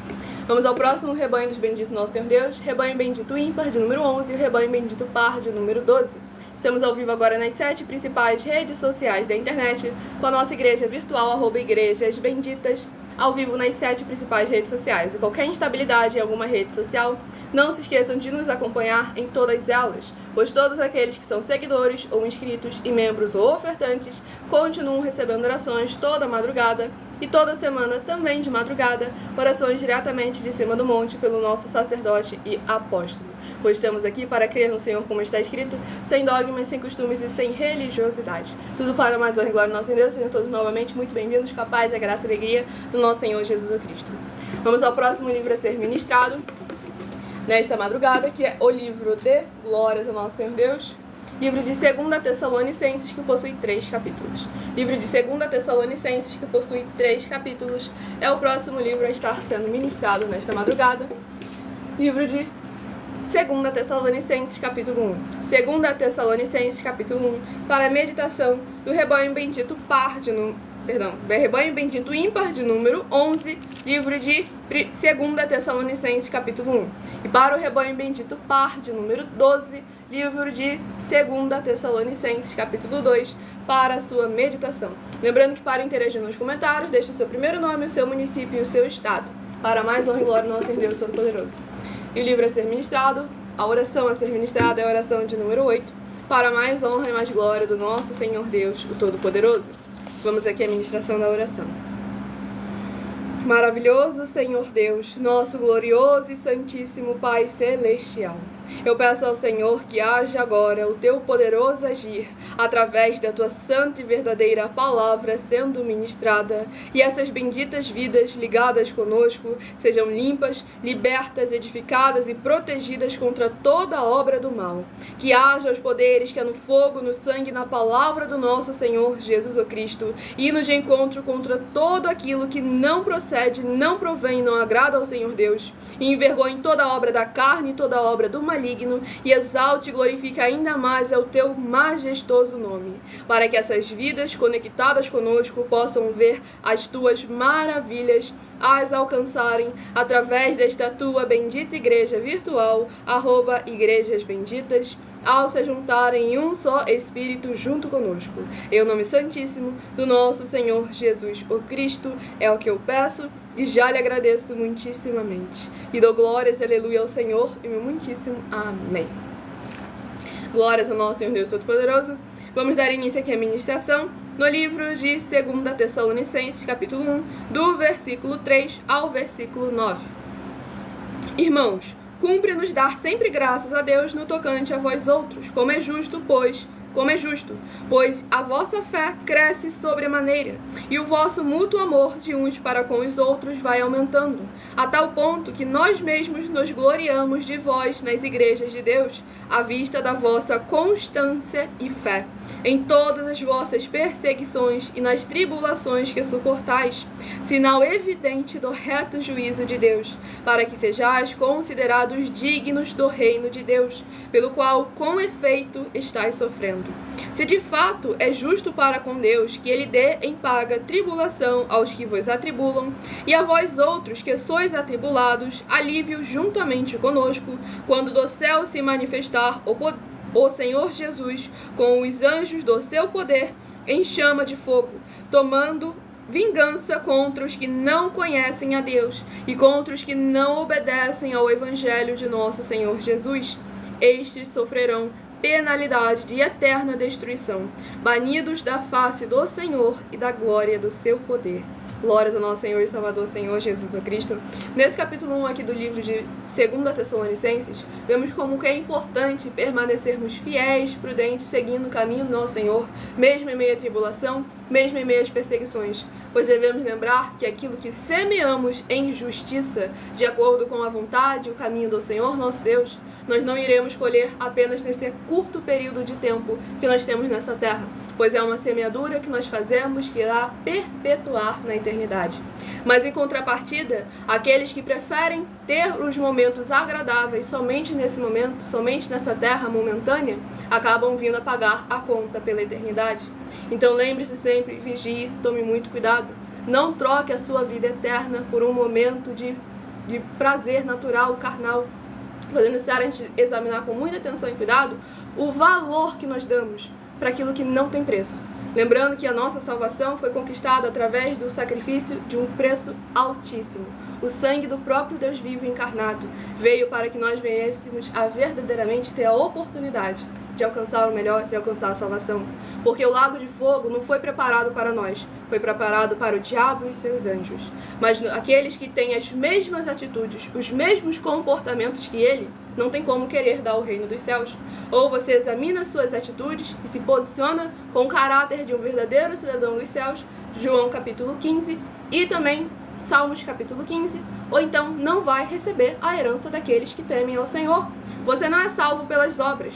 Vamos ao próximo rebanho dos benditos nosso Senhor Deus, rebanho bendito ímpar, de número 11, e o rebanho bendito par, de número 12. Estamos ao vivo agora nas 7 principais redes sociais da internet, com a nossa igreja virtual, @Igrejas Benditas, ao vivo nas 7 principais redes sociais. E qualquer instabilidade em alguma rede social, não se esqueçam de nos acompanhar em todas elas, pois todos aqueles que são seguidores ou inscritos e membros ou ofertantes continuam recebendo orações toda madrugada e toda semana também de madrugada, orações diretamente de cima do monte pelo nosso sacerdote e apóstolo. Pois estamos aqui para crer no Senhor como está escrito, sem dogmas, sem costumes e sem religiosidade. Tudo para mais honra e glória do nosso Deus. Sejam todos novamente muito bem-vindos, com a paz, a graça e a alegria do nosso Senhor Jesus Cristo. Vamos ao próximo livro a ser ministrado. nesta madrugada, que é o livro de Glórias ao Nosso Senhor Deus, livro de 2 Tessalonicenses, que possui 3 capítulos. Livro de 2 Tessalonicenses, que possui 3 capítulos, é o próximo livro a estar sendo ministrado nesta madrugada. Livro de 2 Tessalonicenses, capítulo 1. 2 Tessalonicenses, capítulo 1, para a meditação do rebanho bendito rebanho bendito ímpar de número 11, livro de 2 Tessalonicenses, capítulo 1. E para o rebanho bendito par de número 12, livro de 2 Tessalonicenses, capítulo 2, para a sua meditação. Lembrando que para interagir nos comentários, deixe o seu primeiro nome, o seu município e o seu estado, para mais honra e glória do nosso Senhor Deus Todo-Poderoso. E o livro a ser ministrado, a oração a ser ministrada é a oração de número 8, para mais honra e mais glória do nosso Senhor Deus, o Todo-Poderoso. Vamos aqui à ministração da oração. Maravilhoso Senhor Deus, nosso glorioso e santíssimo Pai Celestial, eu peço ao Senhor que haja agora o teu poderoso agir através da tua santa e verdadeira palavra sendo ministrada, e essas benditas vidas ligadas conosco sejam limpas, libertas, edificadas e protegidas contra toda obra do mal. Que haja os poderes que é no fogo, no sangue e na palavra do nosso Senhor Jesus o Cristo, e nos de encontro contra todo aquilo que não procede, não provém e não agrada ao Senhor Deus, e envergonhe toda a obra da carne e toda a obra do maligno, e exalte e glorifique ainda mais o teu majestoso nome, para que essas vidas conectadas conosco possam ver as tuas maravilhas, as alcançarem através desta tua bendita igreja virtual, @Igrejas Benditas, ao se juntarem em um só Espírito junto conosco. Em nome santíssimo do nosso Senhor Jesus o Cristo, é o que eu peço e já lhe agradeço muitíssimamente. E dou glórias, aleluia, ao Senhor e meu muitíssimo amém. Glórias ao nosso Senhor Deus Todo-Poderoso. Vamos dar início aqui à ministração no livro de 2 Tessalonicenses, capítulo 1, do versículo 3 ao versículo 9. Irmãos, cumpre-nos dar sempre graças a Deus no tocante a vós outros, como é justo, pois a vossa fé cresce sobremaneira, e o vosso mútuo amor de uns para com os outros vai aumentando, a tal ponto que nós mesmos nos gloriamos de vós nas igrejas de Deus, à vista da vossa constância e fé, em todas as vossas perseguições e nas tribulações que suportais, sinal evidente do reto juízo de Deus, para que sejais considerados dignos do reino de Deus, pelo qual, com efeito, estáis sofrendo. Se de fato é justo para com Deus que ele dê em paga tribulação aos que vos atribulam, e a vós outros que sois atribulados, alívio juntamente conosco, quando do céu se manifestar o Senhor Jesus com os anjos do seu poder em chama de fogo, tomando vingança contra os que não conhecem a Deus e contra os que não obedecem ao Evangelho de nosso Senhor Jesus. Estes sofrerão penalidade de eterna destruição, banidos da face do Senhor e da glória do seu poder. Glórias ao nosso Senhor e Salvador, Senhor Jesus o Cristo. Nesse capítulo 1 aqui do livro de 2 Tessalonicenses, vemos como que é importante permanecermos fiéis, prudentes, seguindo o caminho do nosso Senhor, mesmo em meio à tribulação, mesmo em meio às perseguições, pois devemos lembrar que aquilo que semeamos em justiça, de acordo com a vontade e o caminho do Senhor nosso Deus, nós não iremos colher apenas nesse curto período de tempo que nós temos nessa terra, pois é uma semeadura que nós fazemos que irá perpetuar na eternidade. Mas em contrapartida, aqueles que preferem ter os momentos agradáveis somente nesse momento, somente nessa terra momentânea, acabam vindo a pagar a conta pela eternidade. Então lembre-se sempre, vigie, tome muito cuidado. Não troque a sua vida eterna por um momento de prazer natural, carnal. É necessário a gente examinar com muita atenção e cuidado o valor que nós damos para aquilo que não tem preço. Lembrando que a nossa salvação foi conquistada através do sacrifício de um preço altíssimo. O sangue do próprio Deus vivo encarnado veio para que nós viéssemos a verdadeiramente ter a oportunidade de alcançar o melhor, de alcançar a salvação. Porque o lago de fogo não foi preparado para nós, foi preparado para o diabo e seus anjos. Mas aqueles que têm as mesmas atitudes, os mesmos comportamentos que ele, não tem como querer dar o reino dos céus. Ou você examina suas atitudes e se posiciona com o caráter de um verdadeiro cidadão dos céus, João capítulo 15, e também Salmos capítulo 15, ou então não vai receber a herança daqueles que temem ao Senhor. Você não é salvo pelas obras,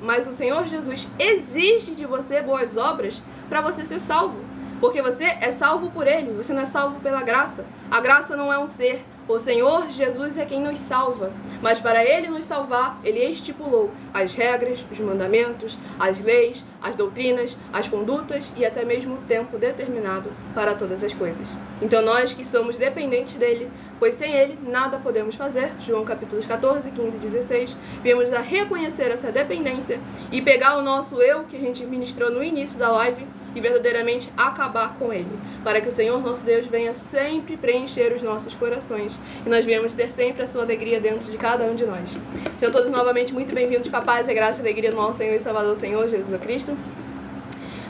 mas o Senhor Jesus exige de você boas obras para você ser salvo. Porque você é salvo por Ele, você não é salvo pela graça. A graça não é um ser. O Senhor Jesus é quem nos salva, mas para Ele nos salvar, Ele estipulou as regras, os mandamentos, as leis, as doutrinas, as condutas e até mesmo o tempo determinado para todas as coisas. Então nós que somos dependentes dEle, pois sem Ele nada podemos fazer, João capítulos 14, 15 e 16, viemos a reconhecer essa dependência e pegar o nosso eu que a gente ministrou no início da live e verdadeiramente acabar com ele, para que o Senhor nosso Deus venha sempre preencher os nossos corações e nós venhamos ter sempre a sua alegria dentro de cada um de nós. Sejam todos novamente muito bem-vindos com a paz e a graça e a alegria do nosso Senhor e Salvador, Senhor Jesus Cristo.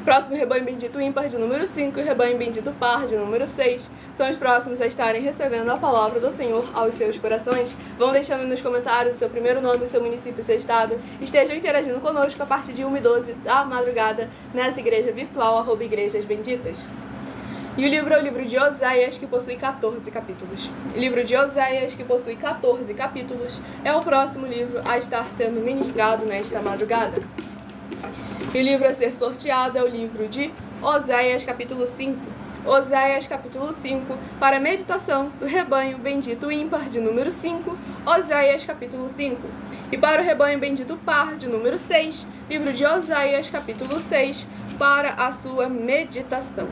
Próximo rebanho bendito ímpar de número 5 e rebanho bendito par de número 6 são os próximos a estarem recebendo a palavra do Senhor aos seus corações. Vão deixando nos comentários o seu primeiro nome, o seu município e seu estado. Estejam interagindo conosco a partir de 1h12 da madrugada nessa igreja virtual, @Igrejas Benditas. E o livro é o livro de Oséias, que possui 14 capítulos. O livro de Oséias, que possui 14 capítulos, é o próximo livro a estar sendo ministrado nesta madrugada. E o livro a ser sorteado é o livro de Oséias, capítulo 5. Oséias, capítulo 5, para a meditação do rebanho bendito ímpar, de número 5, Oséias, capítulo 5. E para o rebanho bendito par, de número 6, livro de Oséias, capítulo 6, para a sua meditação.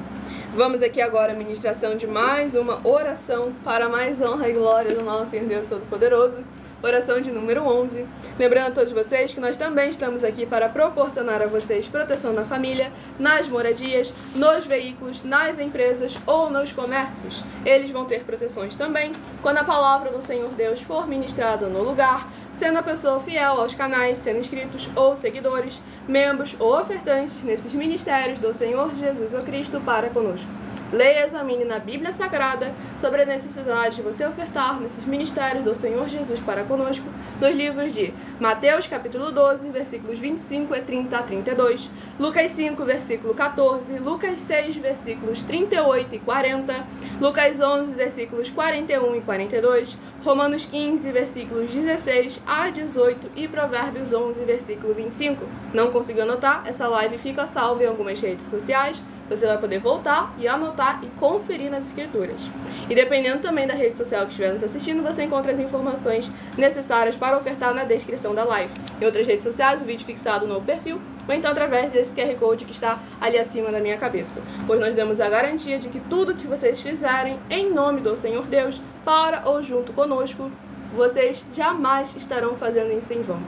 Vamos aqui agora à ministração de mais uma oração para mais honra e glória do nosso Senhor Deus Todo-Poderoso. Oração de número 11. Lembrando a todos vocês que nós também estamos aqui para proporcionar a vocês proteção na família, nas moradias, nos veículos, nas empresas ou nos comércios. Eles vão ter proteções também quando a palavra do Senhor Deus for ministrada no lugar, sendo a pessoa fiel aos canais, sendo inscritos ou seguidores, membros ou ofertantes nesses ministérios do Senhor Jesus o Cristo para conosco. Leia e examine na Bíblia Sagrada sobre a necessidade de você ofertar nesses ministérios do Senhor Jesus para conosco, nos livros de Mateus capítulo 12, versículos 25 e 30 a 32, Lucas 5, versículo 14, Lucas 6, versículos 38 e 40, Lucas 11, versículos 41 e 42, Romanos 15, versículos 16 a 18 e Provérbios 11, versículo 25. Não conseguiu anotar? Essa live fica salva em algumas redes sociais. Você vai poder voltar e anotar e conferir nas escrituras. E dependendo também da rede social que estiver nos assistindo, você encontra as informações necessárias para ofertar na descrição da live. Em outras redes sociais, o vídeo fixado no perfil, ou então através desse QR Code que está ali acima da minha cabeça. Pois nós damos a garantia de que tudo que vocês fizerem em nome do Senhor Deus, para ou junto conosco, vocês jamais estarão fazendo isso em vão.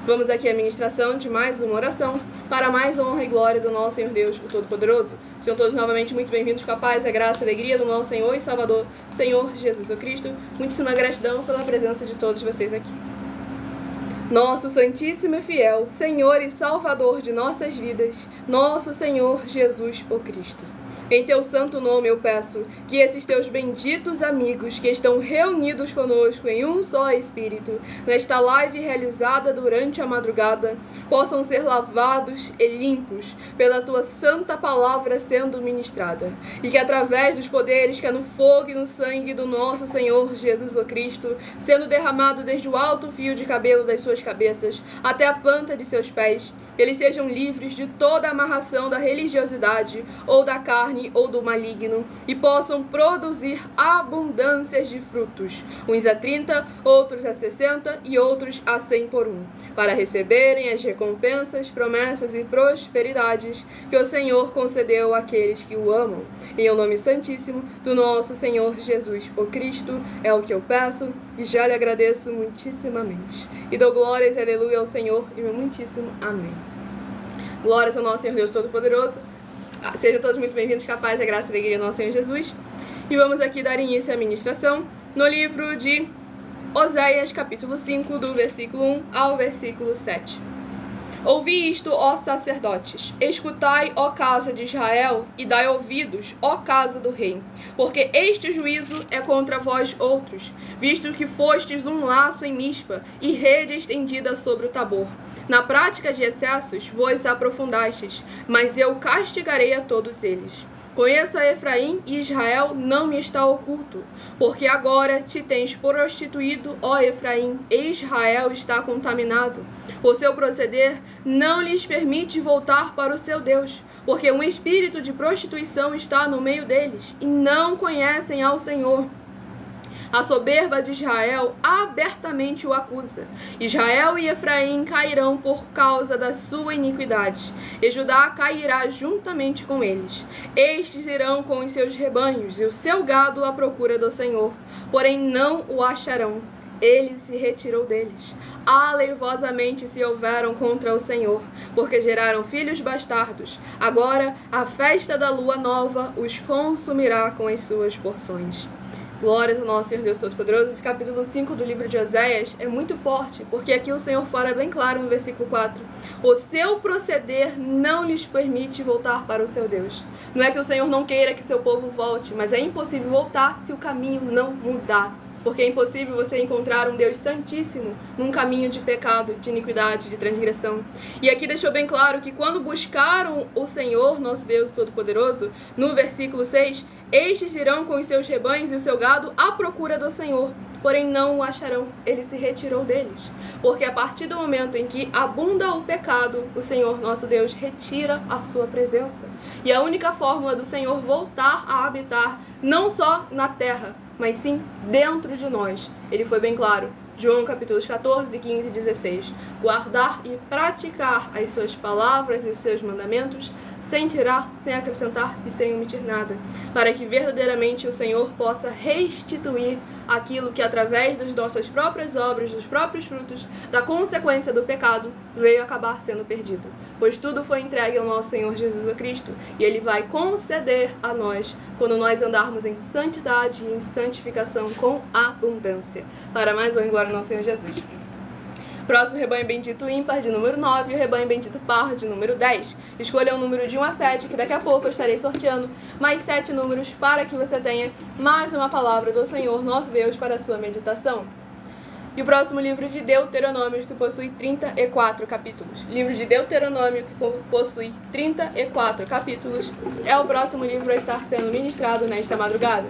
Vamos aqui à ministração de mais uma oração para mais honra e glória do nosso Senhor Deus, o Todo-Poderoso. Sejam todos novamente muito bem-vindos com a paz, a graça e a alegria do nosso Senhor e Salvador, Senhor Jesus o Cristo. Muitíssima gratidão pela presença de todos vocês aqui. Nosso Santíssimo e Fiel Senhor e Salvador de nossas vidas, nosso Senhor Jesus o Cristo. Em teu santo nome eu peço que esses teus benditos amigos que estão reunidos conosco em um só Espírito, nesta live realizada durante a madrugada, possam ser lavados e limpos pela tua santa palavra sendo ministrada, e que através dos poderes que é no fogo e no sangue do nosso Senhor Jesus o Cristo, sendo derramado desde o alto fio de cabelo das suas cabeças até a planta de seus pés, eles sejam livres de toda amarração da religiosidade ou da carne ou do maligno, e possam produzir abundâncias de frutos, uns a 30, outros a 60 e outros a 100 por um, para receberem as recompensas, promessas e prosperidades que o Senhor concedeu àqueles que o amam. Em o nome santíssimo do nosso Senhor Jesus o Cristo, é o que eu peço e já lhe agradeço muitíssimamente. E dou glórias e aleluia ao Senhor e meu muitíssimo amém. Glórias ao nosso Senhor Deus Todo-Poderoso. Sejam todos muito bem-vindos, com a paz, a graça e a alegria do nosso Senhor Jesus. E vamos aqui dar início à ministração no livro de Oséias, capítulo 5, do versículo 1 ao versículo 7. Ouvi isto, ó sacerdotes, escutai, ó casa de Israel, e dai ouvidos, ó casa do rei, porque este juízo é contra vós outros, visto que fostes um laço em Mispa e rede estendida sobre o Tabor. Na prática de excessos vos aprofundastes, mas eu castigarei a todos eles. Conheço a Efraim e Israel não me está oculto, porque agora te tens prostituído, ó Efraim, e Israel está contaminado. O seu proceder não lhes permite voltar para o seu Deus, porque um espírito de prostituição está no meio deles, e não conhecem ao Senhor. A soberba de Israel abertamente o acusa. Israel e Efraim cairão por causa da sua iniquidade, e Judá cairá juntamente com eles. Estes irão com os seus rebanhos, e o seu gado à procura do Senhor, porém não o acharão. Ele se retirou deles. Aleivosamente se houveram contra o Senhor, porque geraram filhos bastardos. Agora a festa da lua nova os consumirá com as suas porções. Glórias ao nosso Senhor Deus Todo-Poderoso. Esse capítulo 5 do livro de Oséias é muito forte, porque aqui o Senhor fala bem claro no versículo 4. O seu proceder não lhes permite voltar para o seu Deus. Não é que o Senhor não queira que seu povo volte, mas é impossível voltar se o caminho não mudar. Porque é impossível você encontrar um Deus santíssimo num caminho de pecado, de iniquidade, de transgressão. E aqui deixou bem claro que quando buscaram o Senhor, nosso Deus Todo-Poderoso, no versículo 6, estes irão com os seus rebanhos e o seu gado à procura do Senhor, porém não o acharão. Ele se retirou deles. Porque a partir do momento em que abunda o pecado, o Senhor, nosso Deus, retira a sua presença. E a única fórmula do Senhor voltar a habitar, não só na terra, mas sim dentro de nós. Ele foi bem claro. João capítulos 14, 15 e 16. Guardar e praticar as suas palavras e os seus mandamentos, sem tirar, sem acrescentar e sem omitir nada, para que verdadeiramente o Senhor possa restituir aquilo que através das nossas próprias obras, dos próprios frutos, da consequência do pecado, veio acabar sendo perdido. Pois tudo foi entregue ao nosso Senhor Jesus Cristo, e Ele vai conceder a nós, quando nós andarmos em santidade e em santificação com abundância. Para mais honra e glória ao nosso Senhor Jesus. Próximo rebanho bendito ímpar, de número 9, e o rebanho bendito par, de número 10. Escolha um número de 1 a 7, que daqui a pouco eu estarei sorteando mais 7 números para que você tenha mais uma palavra do Senhor, nosso Deus, para a sua meditação. E o próximo livro de Deuteronômio, que possui 34 capítulos. Livro de Deuteronômio, que possui 34 capítulos, é o próximo livro a estar sendo ministrado nesta madrugada.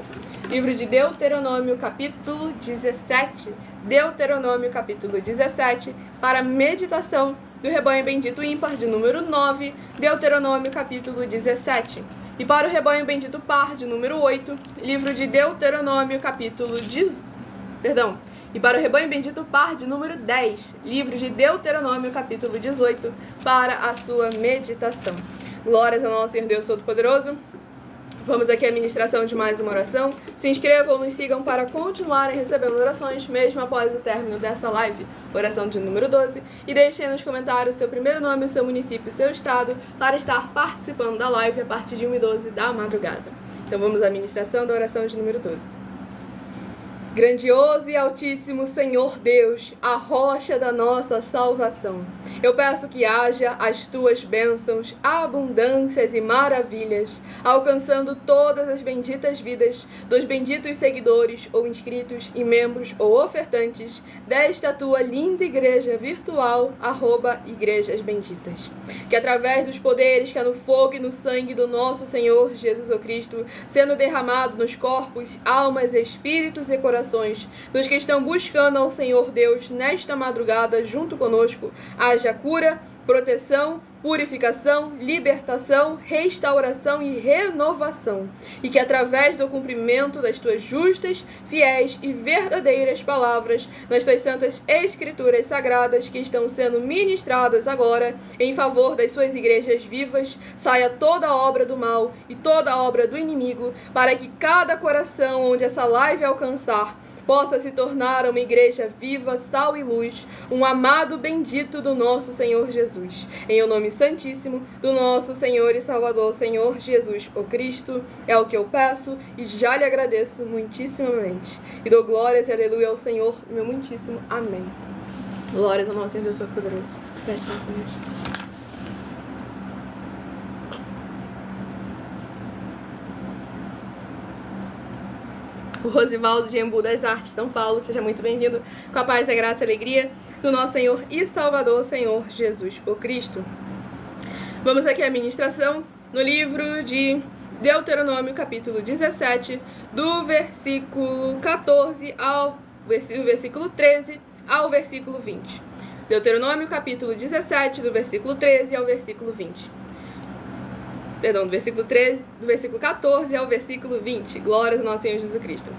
Livro de Deuteronômio, capítulo 17. Deuteronômio, capítulo 17, para meditação do rebanho bendito ímpar, de número 9, Deuteronômio, capítulo 17. E para o rebanho bendito par, de número 8, livro de Deuteronômio, capítulo 10. E para o rebanho bendito par, de número 10, livro de Deuteronômio, capítulo 18, para a sua meditação. Glórias ao nosso Senhor Deus Todo-Poderoso. Vamos aqui à ministração de mais uma oração. Se inscrevam, nos sigam para continuarem recebendo orações, mesmo após o término dessa live, oração de número 12. E deixem nos comentários o seu primeiro nome, o seu município, o seu estado, para estar participando da live a partir de 1h12 da madrugada. Então vamos à ministração da oração de número 12. Grandioso e altíssimo Senhor Deus, a rocha da nossa salvação, eu peço que haja as tuas bênçãos, abundâncias e maravilhas, alcançando todas as benditas vidas dos benditos seguidores ou inscritos e membros ou ofertantes desta tua linda igreja virtual, @Igrejas Benditas. Que através dos poderes que há no fogo e no sangue do nosso Senhor Jesus Cristo, sendo derramado nos corpos, almas, espíritos e corações dos que estão buscando ao Senhor Deus nesta madrugada junto conosco, haja cura, proteção, purificação, libertação, restauração e renovação. E que através do cumprimento das tuas justas, fiéis e verdadeiras palavras, nas tuas santas escrituras sagradas que estão sendo ministradas agora em favor das suas igrejas vivas, saia toda a obra do mal e toda a obra do inimigo, para que cada coração onde essa live alcançar possa se tornar uma igreja viva, sal e luz, um amado bendito do nosso Senhor Jesus. Em o nome santíssimo do nosso Senhor e Salvador, Senhor Jesus, o Cristo, é o que eu peço e já lhe agradeço muitíssimamente. E dou glórias e aleluia ao Senhor, meu muitíssimo amém. Glórias ao nosso Senhor Deus Todo-Poderoso. Preste atenção nisso. O Rosivaldo de Embu das Artes, São Paulo, seja muito bem-vindo, com a paz, a graça e a alegria do nosso Senhor e Salvador, Senhor Jesus, o Cristo. Vamos aqui à ministração no livro de Deuteronômio, capítulo 17, do versículo 14 ao versículo 13 ao versículo 20. Deuteronômio, capítulo 17, do versículo 13 ao versículo 20. Perdão, do versículo 14 ao versículo 20. Glórias ao nosso Senhor Jesus Cristo.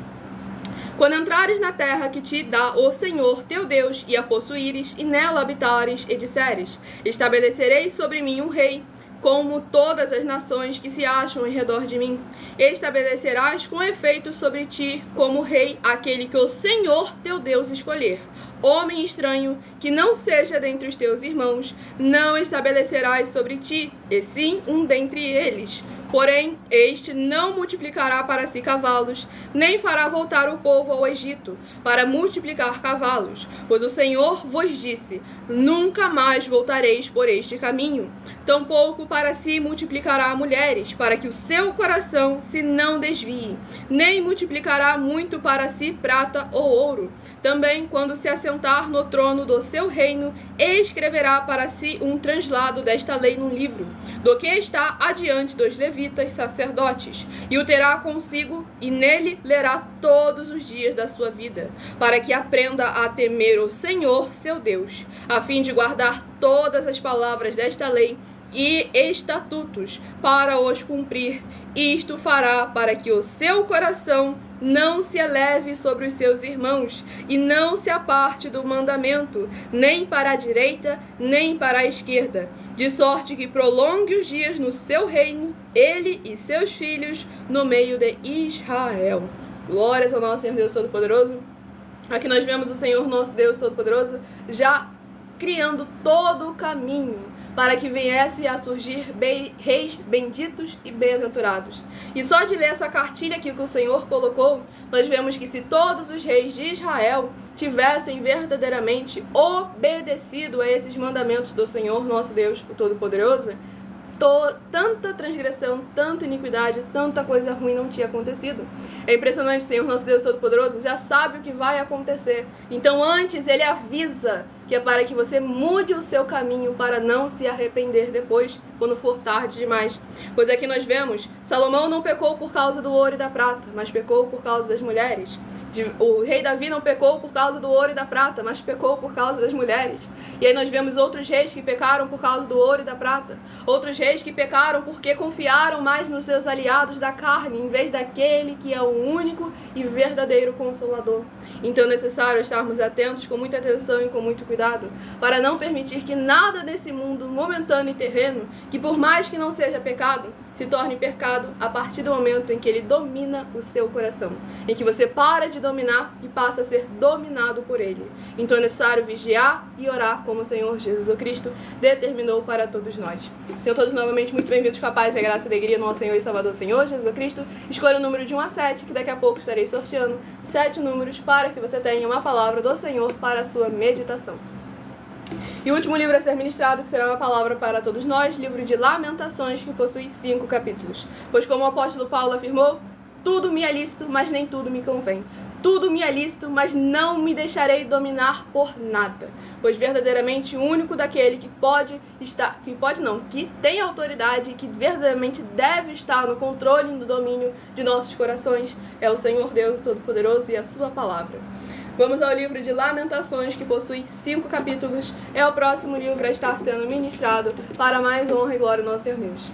Quando entrares na terra que te dá o Senhor teu Deus, e a possuíres, e nela habitares, e disseres: estabelecerei sobre mim um rei, como todas as nações que se acham em redor de mim. Estabelecerás com efeito sobre ti, como rei, aquele que o Senhor teu Deus escolher. Homem estranho, que não seja dentre os teus irmãos, não estabelecerás sobre ti, e sim um dentre eles. Porém, este não multiplicará para si cavalos, nem fará voltar o povo ao Egito, para multiplicar cavalos. Pois o Senhor vos disse: nunca mais voltareis por este caminho. Tampouco para si multiplicará mulheres, para que o seu coração se não desvie, nem multiplicará muito para si prata ou ouro. Também, quando se assentar no trono do seu reino, escreverá para si um translado desta lei num livro, do que está adiante dos levitas sacerdotes, e o terá consigo, e nele lerá todos os dias da sua vida, para que aprenda a temer o Senhor seu Deus, a fim de guardar todas as palavras desta lei e estatutos para os cumprir. Isto fará para que o seu coração não se eleve sobre os seus irmãos, e não se aparte do mandamento, nem para a direita, nem para a esquerda, de sorte que prolongue os dias no seu reino, ele e seus filhos, no meio de Israel. Glórias ao nosso Senhor Deus Todo-Poderoso. Aqui nós vemos o Senhor nosso Deus Todo-Poderoso já criando todo o caminho para que viesse a surgir reis benditos e bem-aventurados. E só de ler essa cartilha aqui que o Senhor colocou, nós vemos que se todos os reis de Israel tivessem verdadeiramente obedecido a esses mandamentos do Senhor nosso Deus, o Todo-Poderoso, tanta transgressão, tanta iniquidade, tanta coisa ruim não tinha acontecido. É impressionante, o Senhor nosso Deus Todo-Poderoso já sabe o que vai acontecer. Então antes ele avisa que é para que você mude o seu caminho, para não se arrepender depois, quando for tarde demais. Pois aqui nós vemos, Salomão não pecou por causa do ouro e da prata, mas pecou por causa das mulheres. O rei Davi não pecou por causa do ouro e da prata, mas pecou por causa das mulheres. E aí nós vemos outros reis que pecaram por causa do ouro e da prata. Outros reis que pecaram porque confiaram mais nos seus aliados da carne, em vez daquele que é o único e verdadeiro Consolador. Então é necessário estarmos atentos, com muita atenção e com muito cuidado, para não permitir que nada desse mundo momentâneo e terreno, que por mais que não seja pecado, se torne pecado a partir do momento em que ele domina o seu coração, em que você para de dominar e passa a ser dominado por ele. Então é necessário vigiar e orar como o Senhor Jesus Cristo determinou para todos nós. Sejam todos novamente muito bem-vindos com a paz e a graça e a alegria do nosso Senhor e Salvador Senhor Jesus Cristo. Escolha o número de 1 a 7, que daqui a pouco estarei sorteando 7 números para que você tenha uma palavra do Senhor para a sua meditação. E o último livro a ser ministrado, que será uma palavra para todos nós, livro de Lamentações, que possui 5 capítulos. Pois como o apóstolo Paulo afirmou: tudo me é lícito, mas nem tudo me convém. Tudo me é lícito, mas não me deixarei dominar por nada. Pois verdadeiramente o único daquele que que tem autoridade e que verdadeiramente deve estar no controle e no domínio de nossos corações é o Senhor Deus Todo-Poderoso e a sua palavra. Vamos ao livro de Lamentações, que possui 5 capítulos. É o próximo livro a estar sendo ministrado para mais honra e glória do nosso Senhor Deus.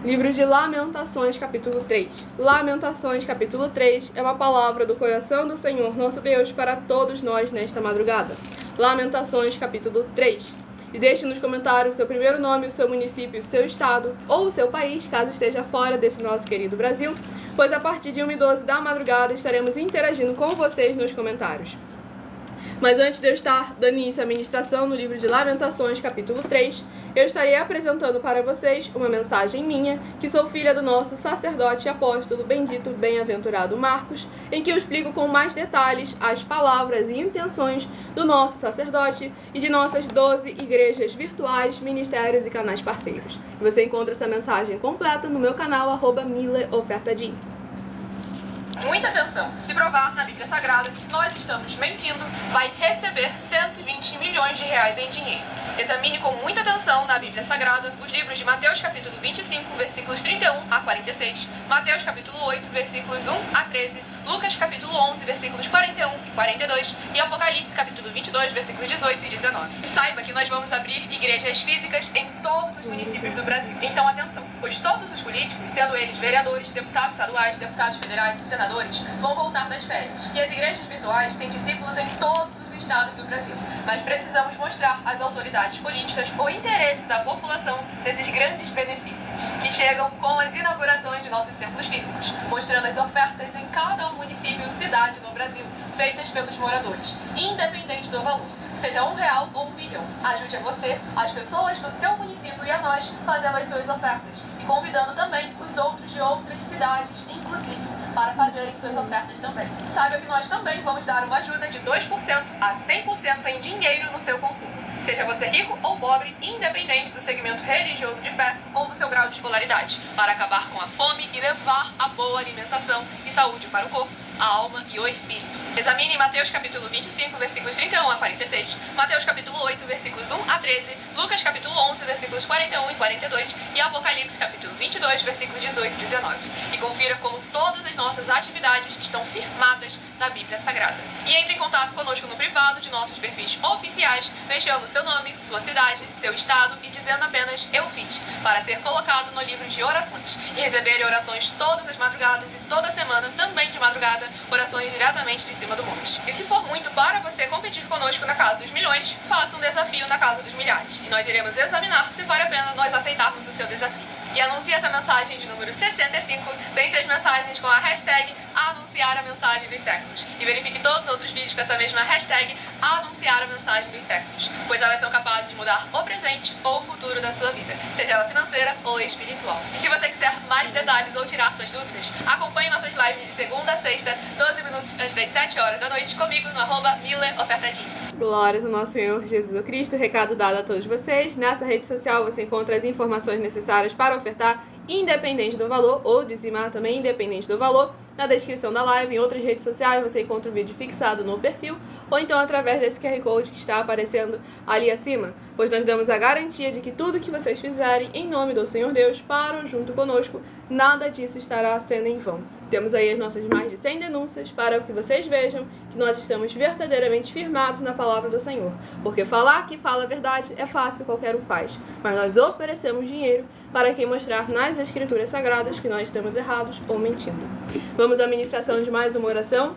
Livro de Lamentações, capítulo 3. Lamentações, capítulo 3, é uma palavra do coração do Senhor nosso Deus para todos nós nesta madrugada. Lamentações, capítulo 3. E deixe nos comentários o seu primeiro nome, o seu município, o seu estado ou o seu país, caso esteja fora desse nosso querido Brasil, pois a partir de 1h12 da madrugada estaremos interagindo com vocês nos comentários. Mas antes de eu estar dando início à ministração no livro de Lamentações, capítulo 3, eu estarei apresentando para vocês uma mensagem minha, que sou filha do nosso sacerdote e apóstolo bendito bem-aventurado Marcos, em que eu explico com mais detalhes as palavras e intenções do nosso sacerdote e de nossas 12 igrejas virtuais, ministérios e canais parceiros. Você encontra essa mensagem completa no meu canal, @mileofertadim. Muita atenção! Se provar na Bíblia Sagrada que nós estamos mentindo, vai receber 120 milhões de reais em dinheiro. Examine com muita atenção na Bíblia Sagrada os livros de Mateus capítulo 25, versículos 31 a 46, Mateus capítulo 8, versículos 1 a 13, Lucas capítulo 11, versículos 41 e 42 e Apocalipse capítulo 22, versículos 18 e 19. E saiba que nós vamos abrir igrejas físicas em todos os municípios do Brasil. Então atenção, pois todos os políticos, sendo eles vereadores, deputados estaduais, deputados federais e senadores, vão voltar das férias. E as igrejas virtuais têm discípulos em todos os estados do Brasil. Mas precisamos mostrar às autoridades políticas o interesse da população nesses grandes benefícios, que chegam com as inaugurações de nossos templos físicos, mostrando as ofertas em cada município e cidade no Brasil, feitas pelos moradores, independente do valor, seja R$1 ou R$1 milhão. Ajude a você, as pessoas do seu município e a nós fazendo as suas ofertas, e convidando também os outros de outras cidades, inclusive, para fazerem suas ofertas também. Saiba que nós também vamos dar uma ajuda de 2% a 100% em dinheiro no seu consumo. Seja você rico ou pobre, independente do segmento religioso de fé ou do seu grau de escolaridade, para acabar com a fome e levar a boa alimentação e saúde para o corpo, a alma e o espírito. Examine Mateus capítulo 25, versículos 31 a 46, Mateus capítulo 8, versículos 1 a 13, Lucas capítulo 11, versículos 41 e 42 e Apocalipse capítulo 22, versículos 18 e 19. E confira como todas as nossas atividades estão firmadas na Bíblia Sagrada. E entre em contato conosco no privado de nossos perfis oficiais, deixando seu nome, sua cidade, seu estado e dizendo apenas "eu fiz", para ser colocado no livro de orações e receber orações todas as madrugadas e toda semana, também de madrugada, orações diretamente de cima do monte. E se for muito para você competir conosco na Casa dos Milhões, faça um desafio na Casa dos Milhares. E nós iremos examinar se vale a pena nós aceitarmos o seu desafio. E anuncie essa mensagem de número 65 dentre as mensagens com a hashtag anunciar a mensagem dos séculos. E verifique todos os outros vídeos com essa mesma hashtag anunciar a mensagem dos séculos, pois elas são capazes de mudar o presente ou o futuro da sua vida, seja ela financeira ou espiritual. E se você quiser mais detalhes ou tirar suas dúvidas, acompanhe nossas lives de segunda a sexta, 12 minutos antes das 7 horas da noite, comigo no @mileofertadim. Glórias ao nosso Senhor Jesus Cristo. Recado dado a todos vocês. Nessa rede social você encontra as informações necessárias para ofertar, independente do valor, ou dizimar também, independente do valor. Na descrição da live, em outras redes sociais, você encontra o vídeo fixado no perfil, ou então através desse QR Code que está aparecendo ali acima, pois nós damos a garantia de que tudo que vocês fizerem em nome do Senhor Deus, para junto conosco, nada disso estará sendo em vão. Temos aí as nossas mais de 100 denúncias para que vocês vejam que nós estamos verdadeiramente firmados na palavra do Senhor. Porque falar que fala a verdade é fácil, qualquer um faz. Mas nós oferecemos dinheiro para quem mostrar nas Escrituras Sagradas que nós estamos errados ou mentindo. Vamos à ministração de mais uma oração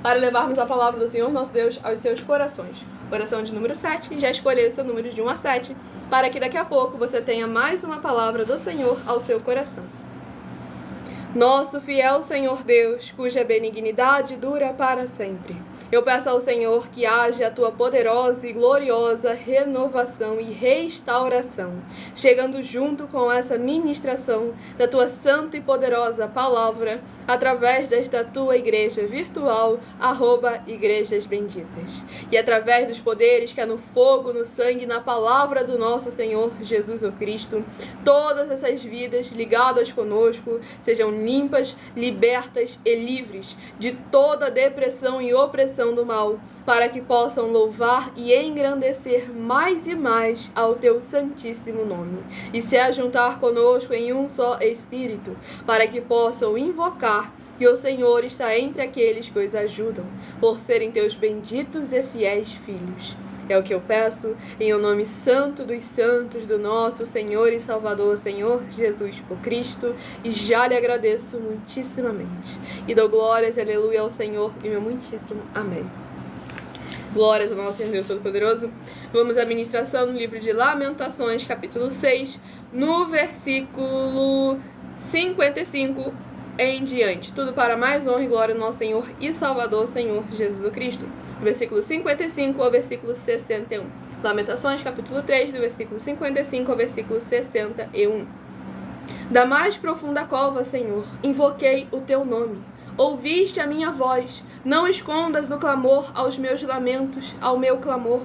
para levarmos a palavra do Senhor nosso Deus aos seus corações. Oração de número 7, já escolheu seu número de 1 a 7, para que daqui a pouco você tenha mais uma palavra do Senhor ao seu coração. Nosso fiel Senhor Deus, cuja benignidade dura para sempre, eu peço ao Senhor que haja a tua poderosa e gloriosa renovação e restauração, chegando junto com essa ministração da tua santa e poderosa palavra, através desta tua igreja virtual, @igrejas benditas, e através dos poderes que há no fogo, no sangue e na palavra do nosso Senhor Jesus o Cristo, todas essas vidas ligadas conosco sejam limpas, libertas e livres de toda depressão e opressão do mal, para que possam louvar e engrandecer mais e mais ao teu santíssimo nome, e se ajuntar conosco em um só Espírito, para que possam invocar que o Senhor está entre aqueles que os ajudam, por serem teus benditos e fiéis filhos. É o que eu peço, em o nome santo dos santos do nosso Senhor e Salvador, Senhor Jesus o Cristo, e já lhe agradeço muitíssimamente. E dou glórias e aleluia ao Senhor e meu muitíssimo amém. Glórias ao nosso Senhor Deus Todo-Poderoso. Vamos à ministração no livro de Lamentações, capítulo 6, no versículo 55, em diante. Tudo para mais honra e glória do nosso Senhor e Salvador, Senhor Jesus Cristo. Do versículo 55 ao versículo 61. Lamentações, capítulo 3, do versículo 55 ao versículo 61. Da mais profunda cova, Senhor, invoquei o teu nome. Ouviste a minha voz. Não escondas do clamor aos meus lamentos, ao meu clamor.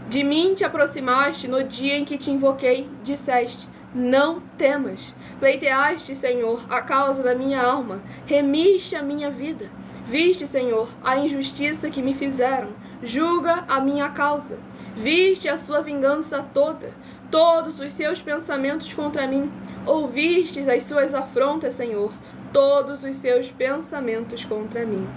De mim te aproximaste no dia em que te invoquei, disseste: não temas. Pleiteaste, Senhor, a causa da minha alma, remiste a minha vida. Viste, Senhor, a injustiça que me fizeram, julga a minha causa. Viste a sua vingança toda, todos os seus pensamentos contra mim. Ouvistes as suas afrontas, Senhor, todos os seus pensamentos contra mim.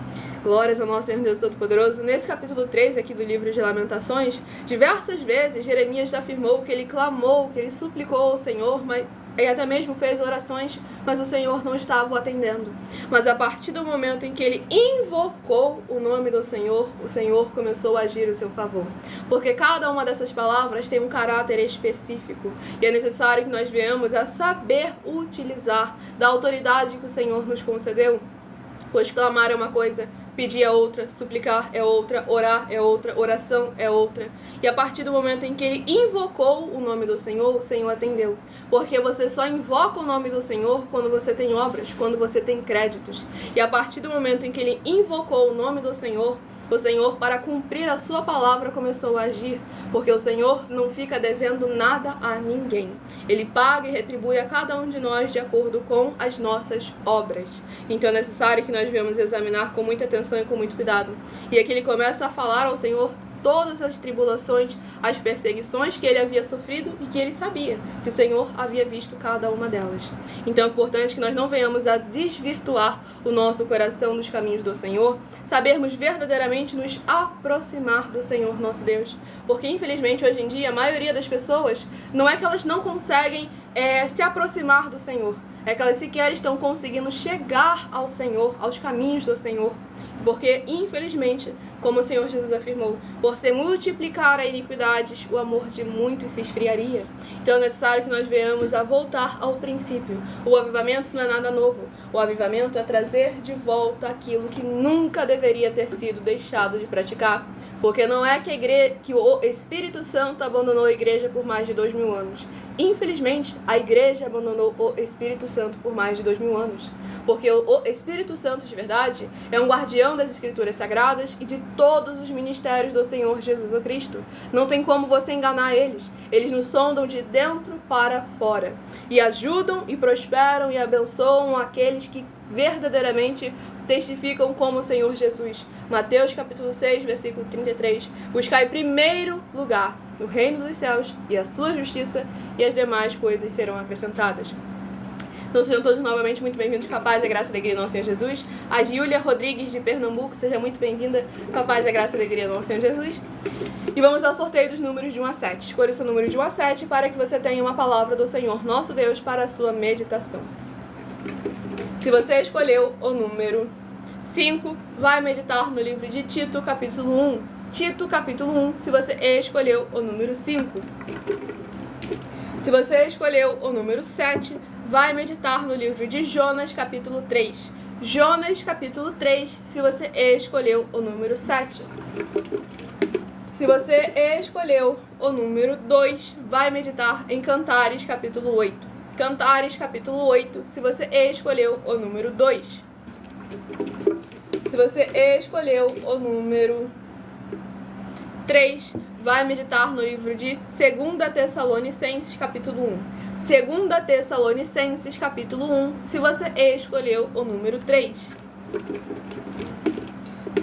Glórias ao nosso Senhor Deus Todo-Poderoso. Nesse capítulo 3 aqui do livro de Lamentações, diversas vezes Jeremias afirmou que ele clamou, que ele suplicou ao Senhor, e até mesmo fez orações, mas o Senhor não estava o atendendo. Mas a partir do momento em que ele invocou o nome do Senhor, o Senhor começou a agir a seu favor. Porque cada uma dessas palavras tem um caráter específico. E é necessário que nós venhamos a saber utilizar da autoridade que o Senhor nos concedeu. Pois clamar é uma coisa, pedir é outra, suplicar é outra, orar é outra, oração é outra. E a partir do momento em que ele invocou o nome do Senhor, o Senhor atendeu. Porque você só invoca o nome do Senhor quando você tem obras, quando você tem créditos. E a partir do momento em que ele invocou o nome do Senhor, o Senhor, para cumprir a sua palavra, começou a agir. Porque o Senhor não fica devendo nada a ninguém. Ele paga e retribui a cada um de nós de acordo com as nossas obras. Então é necessário que nós venhamos examinar com muita atenção e com muito cuidado. E aqui ele começa a falar ao Senhor todas as tribulações, as perseguições que ele havia sofrido e que ele sabia que o Senhor havia visto cada uma delas. Então é importante que nós não venhamos a desvirtuar o nosso coração dos caminhos do Senhor, sabermos verdadeiramente nos aproximar do Senhor nosso Deus. Porque infelizmente hoje em dia a maioria das pessoas não é que elas não conseguem se aproximar do Senhor, é que elas sequer estão conseguindo chegar ao Senhor, aos caminhos do Senhor. Porque, infelizmente, como o Senhor Jesus afirmou, por se multiplicar a iniquidades, o amor de muitos se esfriaria. Então é necessário que nós venhamos a voltar ao princípio. O avivamento não é nada novo. O avivamento é trazer de volta aquilo que nunca deveria ter sido deixado de praticar. Porque não é que o Espírito Santo abandonou a igreja por mais de 2000 anos. Infelizmente, a igreja abandonou o Espírito Santo por mais de 2000 anos. Porque o Espírito Santo de verdade é um guardião das Escrituras Sagradas e de todos os ministérios do Senhor Jesus Cristo. Não tem como você enganar eles. Eles nos sondam de dentro para fora. E ajudam e prosperam e abençoam aqueles que verdadeiramente testificam como o Senhor Jesus. Mateus capítulo 6, versículo 33. Buscai em primeiro lugar o reino dos céus e a sua justiça, e as demais coisas serão acrescentadas. Então sejam todos novamente muito bem-vindos com a paz e a graça e a alegria do nosso Senhor Jesus. A Júlia Rodrigues de Pernambuco, seja muito bem-vinda com a paz e a graça e a alegria do nosso Senhor Jesus. E vamos ao sorteio dos números de 1 a 7. Escolha o seu número de 1 a 7 para que você tenha uma palavra do Senhor nosso Deus para a sua meditação. Se você escolheu o número 5, vai meditar no livro de Tito, capítulo 1. Tito, capítulo 1, se você escolheu o número 5. Se você escolheu o número 7, vai meditar no livro de Jonas, capítulo 3. Jonas, capítulo 3, se você escolheu o número 7. Se você escolheu o número 2, vai meditar em Cantares, capítulo 8. Cantares, capítulo 8, se você escolheu o número 2. Se você escolheu o número 3, vai meditar no livro de 2 Tessalonicenses, capítulo 1. 2 Tessalonicenses, capítulo 1, se você escolheu o número 3.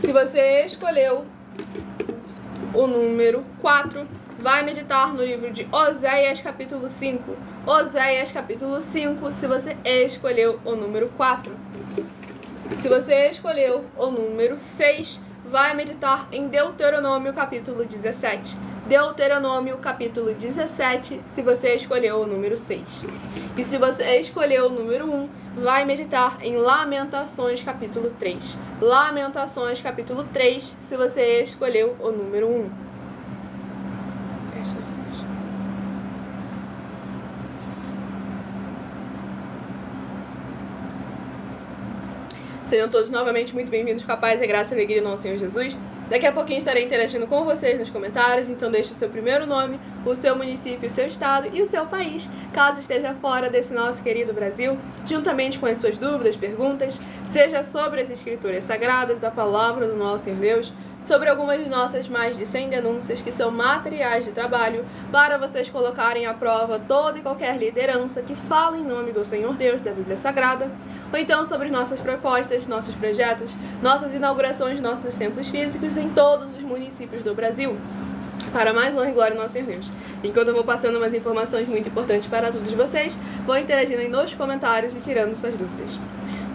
Se você escolheu o número 4, vai meditar no livro de Oséias, capítulo 5. Oséias, capítulo 5, se você escolheu o número 4. Se você escolheu o número 6, vai meditar em Deuteronômio, capítulo 17. Deuteronômio, capítulo 17, se você escolheu o número 6. E se você escolheu o número 1, vai meditar em Lamentações, capítulo 3. Lamentações, capítulo 3, se você escolheu o número 1. Sejam todos novamente muito bem-vindos com a paz, a graça e a alegria do nosso Senhor Jesus. Daqui a pouquinho estarei interagindo com vocês nos comentários, então deixe o seu primeiro nome, o seu município, o seu estado e o seu país, caso esteja fora desse nosso querido Brasil, juntamente com as suas dúvidas, perguntas, seja sobre as escrituras sagradas, da palavra do nosso Senhor Deus, sobre algumas de nossas mais de 100 denúncias que são materiais de trabalho para vocês colocarem à prova toda e qualquer liderança que fala em nome do Senhor Deus da Bíblia Sagrada, ou então sobre nossas propostas, nossos projetos, nossas inaugurações de nossos templos físicos em todos os municípios do Brasil, para mais honra e glória do nosso Senhor Deus. Enquanto eu vou passando umas informações muito importantes para todos vocês, vou interagindo aí nos comentários e tirando suas dúvidas.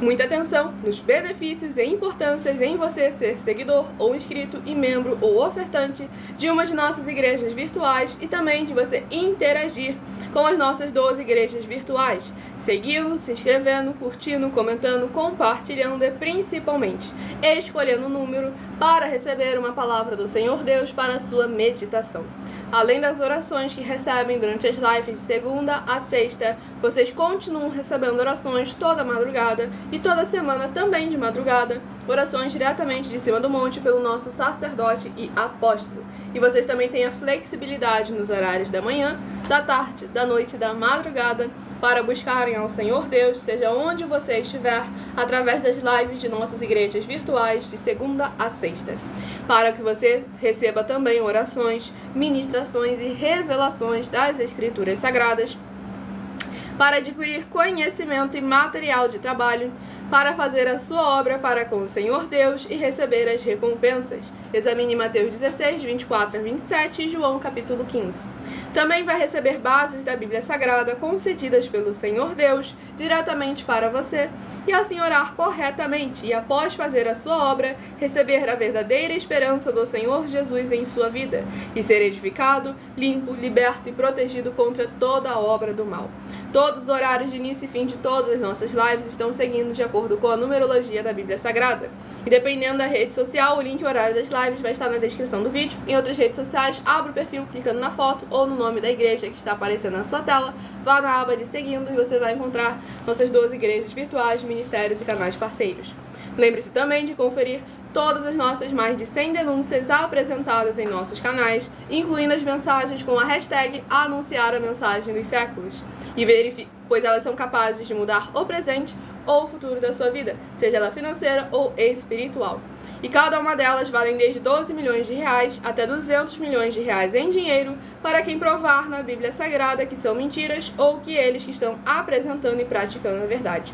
Muita atenção nos benefícios e importâncias em você ser seguidor ou inscrito e membro ou ofertante de uma de nossas igrejas virtuais e também de você interagir com as nossas 12 igrejas virtuais, seguindo, se inscrevendo, curtindo, comentando, compartilhando e principalmente escolhendo o número para receber uma palavra do Senhor Deus para a sua meditação. Além das orações que recebem durante as lives de segunda a sexta, vocês continuam recebendo orações toda madrugada e toda semana também de madrugada, orações diretamente de cima do monte pelo nosso sacerdote e apóstolo. E vocês também têm a flexibilidade nos horários da manhã, da tarde, da noite e da madrugada para buscarem ao Senhor Deus, seja onde você estiver, através das lives de nossas igrejas virtuais de segunda a sexta, para que você receba também orações, ministrações e revelações das Escrituras Sagradas, para adquirir conhecimento e material de trabalho, para fazer a sua obra para com o Senhor Deus e receber as recompensas. Examine Mateus 16, 24 a 27 e João capítulo 15. Também vai receber bases da Bíblia Sagrada concedidas pelo Senhor Deus diretamente para você e assim orar corretamente e após fazer a sua obra, receber a verdadeira esperança do Senhor Jesus em sua vida e ser edificado, limpo, liberto e protegido contra toda a obra do mal. Todos os horários de início e fim de todas as nossas lives estão seguindo de acordo com a numerologia da Bíblia Sagrada. E dependendo da rede social, o link e o horário das lives vai estar na descrição do vídeo. Em outras redes sociais, abra o perfil clicando na foto ou no nome da igreja que está aparecendo na sua tela, vá na aba de seguindo e você vai encontrar nossas 12 igrejas virtuais, ministérios e canais parceiros. Lembre-se também de conferir todas as nossas mais de 100 denúncias apresentadas em nossos canais, incluindo as mensagens com a hashtag Anunciar a Mensagem dos Séculos. E verifique, pois elas são capazes de mudar o presente ou o futuro da sua vida, seja ela financeira ou espiritual. E cada uma delas valem desde 12 milhões de reais até 200 milhões de reais em dinheiro para quem provar na Bíblia Sagrada que são mentiras ou que eles que estão apresentando e praticando a verdade.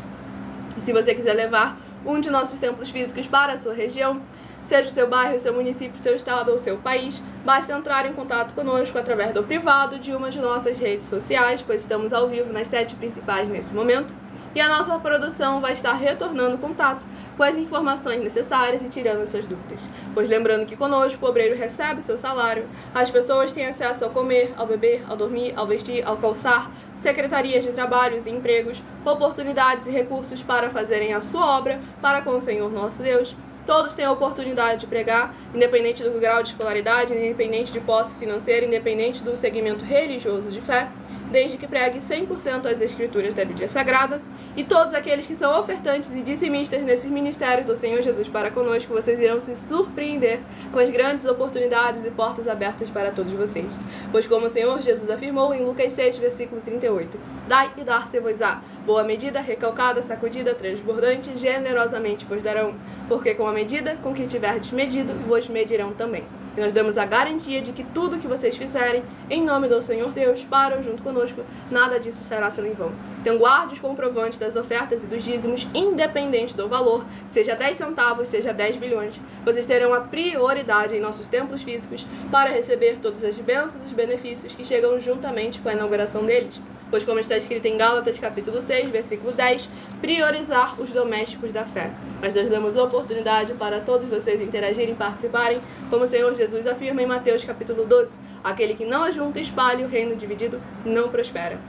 E se você quiser levar um de nossos templos físicos para a sua região, seja o seu bairro, seu município, seu estado ou seu país, basta entrar em contato conosco através do privado de uma de nossas redes sociais, pois estamos ao vivo nas 7 principais nesse momento, e a nossa produção vai estar retornando contato com as informações necessárias e tirando suas dúvidas. Pois lembrando que conosco o obreiro recebe seu salário, as pessoas têm acesso ao comer, ao beber, ao dormir, ao vestir, ao calçar, secretarias de trabalhos e empregos, oportunidades e recursos para fazerem a sua obra para com o Senhor nosso Deus. Todos têm a oportunidade de pregar, independente do grau de escolaridade, independente de posse financeira, independente do segmento religioso de fé, desde que pregue 100% as escrituras da Bíblia Sagrada. E todos aqueles que são ofertantes e dizimistas nesses ministérios do Senhor Jesus para conosco, vocês irão se surpreender com as grandes oportunidades e portas abertas para todos vocês. Pois como o Senhor Jesus afirmou em Lucas 6, versículo 38, dai e dar-se-vos-á, boa medida, recalcada, sacudida, transbordante, generosamente vos darão, porque com a medida com que tiverdes medido, vos medirão também. E nós damos a garantia de que tudo que vocês fizerem, em nome do Senhor Deus, para ou junto conosco, nada disso estará sendo em vão. Então guarde os comprovantes das ofertas e dos dízimos, independente do valor, seja 10 centavos, seja 10 bilhões. Vocês terão a prioridade em nossos templos físicos para receber todas as bênçãos e os benefícios que chegam juntamente com a inauguração deles. Pois como está escrito em Gálatas capítulo 6, versículo 10, priorizar os domésticos da fé. Mas nós damos oportunidade para todos vocês interagirem e participarem, como o Senhor Jesus afirma em Mateus capítulo 12, aquele que não ajunta e espalha o reino dividido não prospera.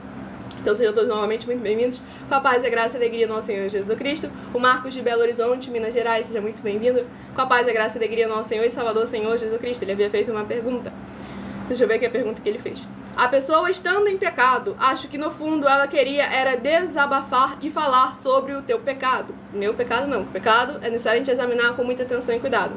Então sejam todos novamente muito bem-vindos, com a paz, a graça e a alegria do nosso Senhor Jesus Cristo. O Marcos de Belo Horizonte, Minas Gerais, seja muito bem-vindo, com a paz, a graça e a alegria do nosso Senhor e Salvador Senhor Jesus Cristo. Ele havia feito uma pergunta. Deixa eu ver aqui a pergunta que ele fez. A pessoa estando em pecado, acho que no fundo ela queria era desabafar e falar sobre o teu pecado. Meu pecado não. O pecado é necessário a gente examinar com muita atenção e cuidado.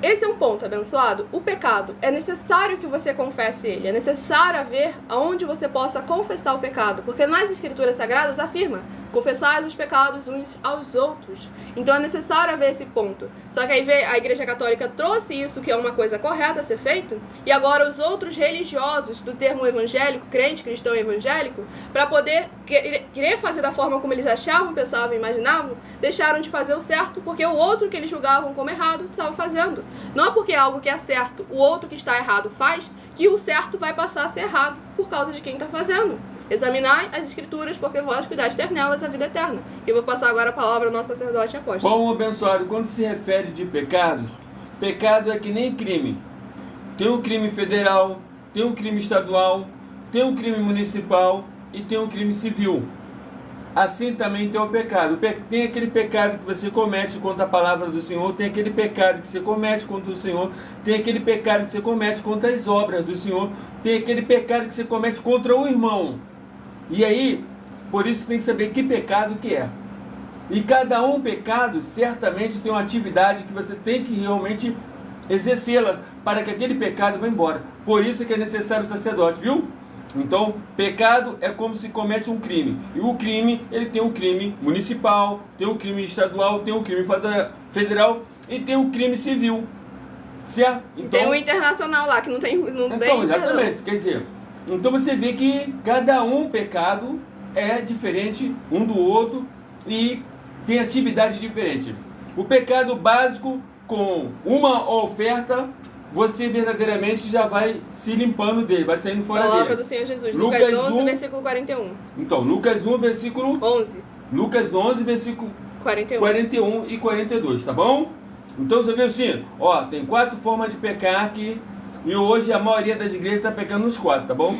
Esse é um ponto, abençoado. O pecado, é necessário que você confesse ele. É necessário haver aonde você possa confessar o pecado. Porque nas Escrituras Sagradas afirma: confessai os pecados uns aos outros. Então é necessário haver esse ponto. Só que aí a Igreja Católica trouxe isso, que é uma coisa correta a ser feito, e agora os outros religiosos do termo evangélico, crente, cristão evangélico, para poder querer fazer da forma como eles achavam, pensavam e imaginavam, deixaram de fazer o certo, porque o outro que eles julgavam como errado estava fazendo. Não é porque algo que é certo, o outro que está errado faz, que o certo vai passar a ser errado por causa de quem está fazendo. Examinai as Escrituras, porque vós cuidastes nelas a vida eterna. E eu vou passar agora a palavra ao nosso sacerdote apóstolo. Bom, abençoado, quando se refere de pecados, pecado é que nem crime. Tem um crime federal, tem um crime estadual, tem um crime municipal e tem um crime civil. Assim também tem o pecado. Tem aquele pecado que você comete contra a palavra do Senhor, tem aquele pecado que você comete contra o Senhor, tem aquele pecado que você comete contra as obras do Senhor, tem aquele pecado que você comete contra o irmão. E aí, por isso tem que saber que pecado que é. E cada um pecado certamente tem uma atividade que você tem que realmente exercê-la para que aquele pecado vá embora. Por isso que é necessário o sacerdote, viu? Então, pecado é como se comete um crime. E o crime, ele tem um crime municipal, tem um crime estadual, tem um crime federal e tem um crime civil. Certo? Então, tem o internacional lá, que não tem exatamente. Quer dizer, então você vê que cada um pecado é diferente um do outro e tem atividade diferente. O pecado básico, com uma oferta, você verdadeiramente já vai se limpando dele, vai saindo fora dele. Palavra do Senhor Jesus, Lucas 11, versículo 41. Então, Lucas 1, versículo 11. Lucas 11, versículo 41 e 42, tá bom? Então você vê assim, ó, tem 4 formas de pecar aqui. E hoje a maioria das igrejas está pecando nos 4, tá bom?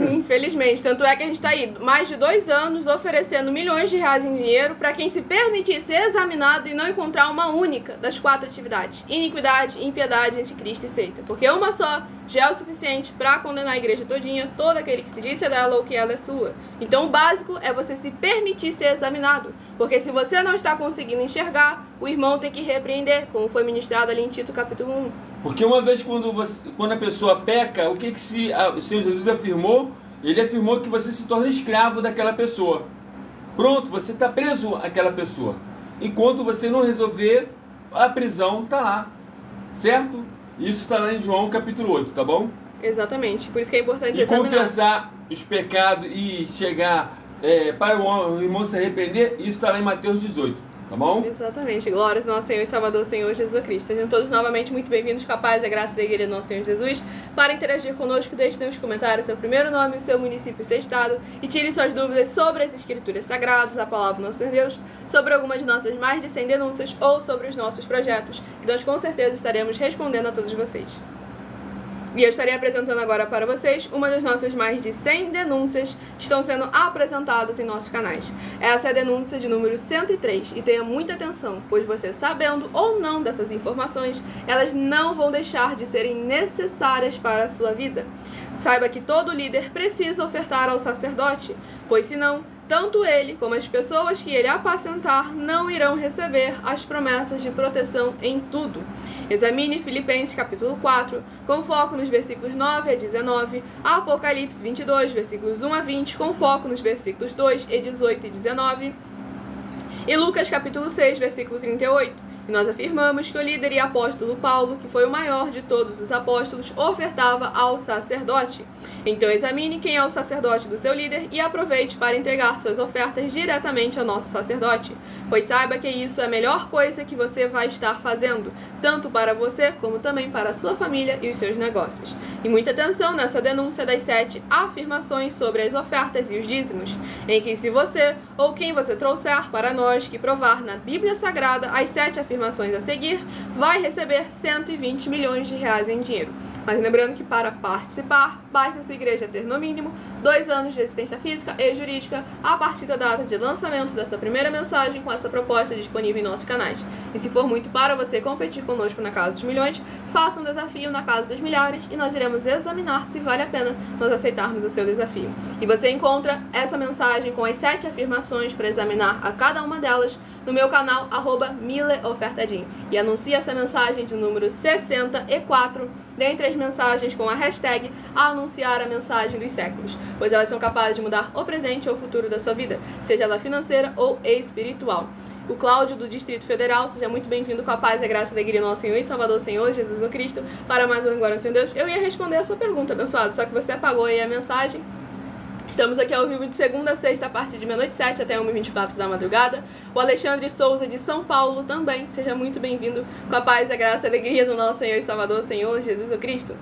Infelizmente, tanto é que a gente está aí mais de 2 anos oferecendo milhões de reais em dinheiro para quem se permitir ser examinado e não encontrar uma única das 4 atividades: iniquidade, impiedade, anticristo e seita. Porque uma só já é o suficiente para condenar a igreja todinha, todo aquele que se disse dela ou que ela é sua. Então o básico é você se permitir ser examinado. Porque se você não está conseguindo enxergar, o irmão tem que repreender, como foi ministrado ali em Tito capítulo 1. Porque uma vez quando a pessoa peca, o que o Senhor Jesus afirmou? Ele afirmou que você se torna escravo daquela pessoa. Pronto, você está preso àquela pessoa. Enquanto você não resolver, a prisão está lá. Certo? Isso está lá em João capítulo 8, tá bom? Exatamente, por isso que é importante e examinar. Confessar os pecados e chegar para o irmão se arrepender, isso está lá em Mateus 18. Tá bom? Exatamente. Glórias ao nosso Senhor e Salvador, Senhor Jesus Cristo. Sejam todos novamente muito bem-vindos, com a paz e a graça da Igreja do nosso Senhor Jesus. Para interagir conosco, deixe nos comentários seu primeiro nome, seu município e seu estado, e tire suas dúvidas sobre as Escrituras Sagradas, a palavra do nosso Senhor Deus, sobre algumas de nossas mais de 100 denúncias ou sobre os nossos projetos, que nós com certeza estaremos respondendo a todos vocês. E eu estarei apresentando agora para vocês uma das nossas mais de 100 denúncias que estão sendo apresentadas em nossos canais. Essa é a denúncia de número 103 e tenha muita atenção, pois você sabendo ou não dessas informações, elas não vão deixar de serem necessárias para a sua vida. Saiba que todo líder precisa ofertar ao sacerdote, pois senão, tanto ele como as pessoas que ele apacentar não irão receber as promessas de proteção em tudo. Examine Filipenses capítulo 4, com foco nos versículos 9 a 19, Apocalipse 22, versículos 1 a 20, com foco nos versículos 2 e 18 e 19, e Lucas capítulo 6, versículo 38. E nós afirmamos que o líder e apóstolo Paulo, que foi o maior de todos os apóstolos, ofertava ao sacerdote. Então examine quem é o sacerdote do seu líder e aproveite para entregar suas ofertas diretamente ao nosso sacerdote, pois saiba que isso é a melhor coisa que você vai estar fazendo, tanto para você como também para a sua família e os seus negócios. E muita atenção nessa denúncia das 7 afirmações sobre as ofertas e os dízimos, em que se você ou quem você trouxer para nós que provar na Bíblia Sagrada as 7 afirmações afirmações a seguir, vai receber 120 milhões de reais em dinheiro. Mas lembrando que para participar, basta a sua igreja ter no mínimo 2 anos de existência física e jurídica a partir da data de lançamento dessa primeira mensagem com essa proposta disponível em nossos canais. E se for muito para você competir conosco na Casa dos Milhões, faça um desafio na Casa dos Milhares e nós iremos examinar se vale a pena nós aceitarmos o seu desafio. E você encontra essa mensagem com as 7 afirmações para examinar a cada uma delas no meu canal @mileofertadim e anuncie essa mensagem de número 64 dentre as mensagens com a hashtag anunciar a mensagem dos séculos, pois elas são capazes de mudar o presente ou o futuro da sua vida, seja ela financeira ou espiritual. O Cláudio do Distrito Federal, seja muito bem-vindo com a paz e a graça e a alegria do nosso Senhor e Salvador Senhor Jesus no Cristo, para mais um Glória ao Senhor Deus. Eu ia responder a sua pergunta, abençoado, só que você apagou aí a mensagem. Estamos aqui ao vivo de segunda a sexta, a partir de 00h07 até 1h24 da madrugada. O Alexandre Souza, de São Paulo, também. Seja muito bem-vindo com a paz, a graça e a alegria do nosso Senhor e Salvador, Senhor Jesus Cristo.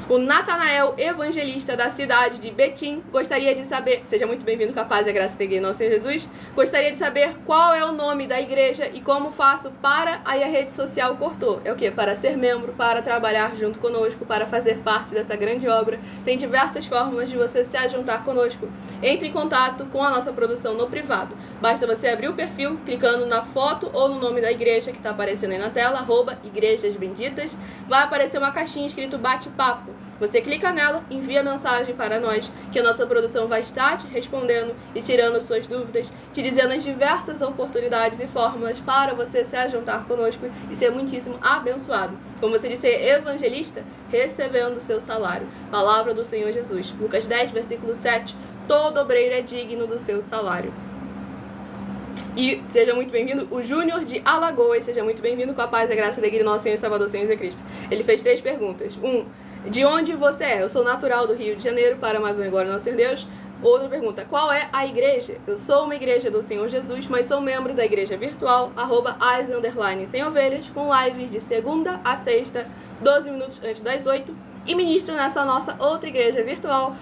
O Natanael Evangelista, da cidade de Betim, gostaria de saber... Seja muito bem-vindo com a paz, a graça e a alegria do nosso Senhor Jesus. Gostaria de saber qual é o nome da igreja e como faço para... Aí a rede social cortou. É o quê? Para ser membro, para trabalhar junto conosco, para fazer parte dessa grande obra. Tem diversas formas de você se ajuntar conosco. Entre em contato com a nossa produção no privado. Basta você abrir o perfil, clicando na foto ou no nome da igreja que está aparecendo aí na tela, @Igrejas Benditas. Vai aparecer uma caixinha escrito bate-papo. Você clica nela, envia a mensagem para nós, que a nossa produção vai estar te respondendo e tirando suas dúvidas, te dizendo as diversas oportunidades e fórmulas para você se ajuntar conosco e ser muitíssimo abençoado. Como você disse, evangelista, recebendo o seu salário. Palavra do Senhor Jesus. Lucas 10, versículo 7. Todo obreiro é digno do seu salário. E seja muito bem-vindo, o Júnior de Alagoas. Seja muito bem-vindo com a paz, a graça e a alegria do nosso Senhor e Salvador, Senhor Jesus Cristo. Ele fez 3 perguntas. 1. De onde você é? Eu sou natural do Rio de Janeiro, para mais um Glória ao nosso Senhor Deus. Outra pergunta, qual é a igreja? Eu sou uma igreja do Senhor Jesus, mas sou membro da igreja virtual, @as_sem-ovelhas, com lives de segunda a sexta, 12 minutos antes das 8, e ministro nessa nossa outra igreja virtual,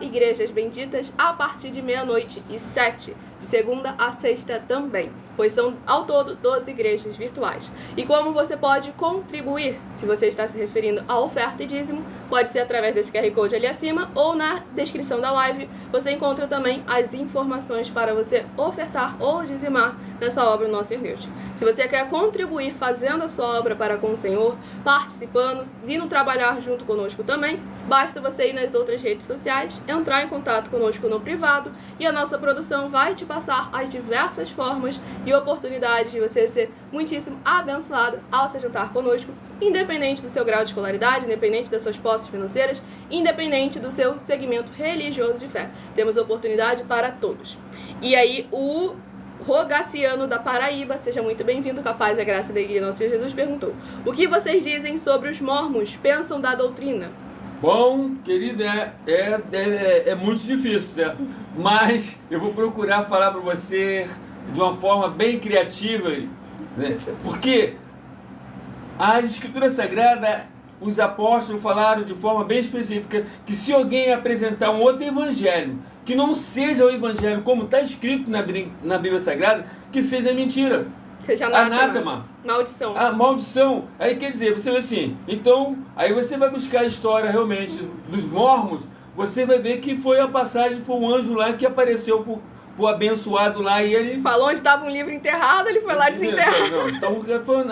@Igrejas Benditas, a partir de 00h07, de segunda a sexta também, pois são ao todo 12 igrejas virtuais. E como você pode contribuir? Se você está se referindo à oferta e dízimo, pode ser através desse QR Code ali acima ou na descrição da live, você encontra também as informações para você ofertar ou dizimar nessa obra do nosso Senhor Deus. Se você quer contribuir fazendo a sua obra para com o Senhor, participando, vindo trabalhar junto conosco também, basta você ir nas outras redes sociais, entrar em contato conosco no privado e a nossa produção vai te passar as diversas formas e oportunidades de você ser muitíssimo abençoado ao se juntar conosco, independente do seu grau de escolaridade, independente das suas posses financeiras, independente do seu segmento religioso de fé. Temos oportunidade para todos. E aí, o Rogaciano da Paraíba, seja muito bem-vindo, com a paz e a graça da igreja do nosso Senhor Jesus, perguntou: o que vocês dizem sobre os mormons? Pensam da doutrina? Bom, querida, é muito difícil, certo? Mas eu vou procurar falar para você de uma forma bem criativa, né? Porque as Escrituras Sagradas, os apóstolos falaram de forma bem específica que se alguém apresentar um outro evangelho que não seja o evangelho como está escrito na Bíblia Sagrada, que seja mentira. Seja anátema. Maldição. A maldição. Aí quer dizer, você vê assim, então, aí você vai buscar a história realmente dos mormons, você vai ver que foi a passagem, foi um anjo lá que apareceu pro abençoado lá e ele... Falou onde estava um livro enterrado, ele foi lá desenterrar. Então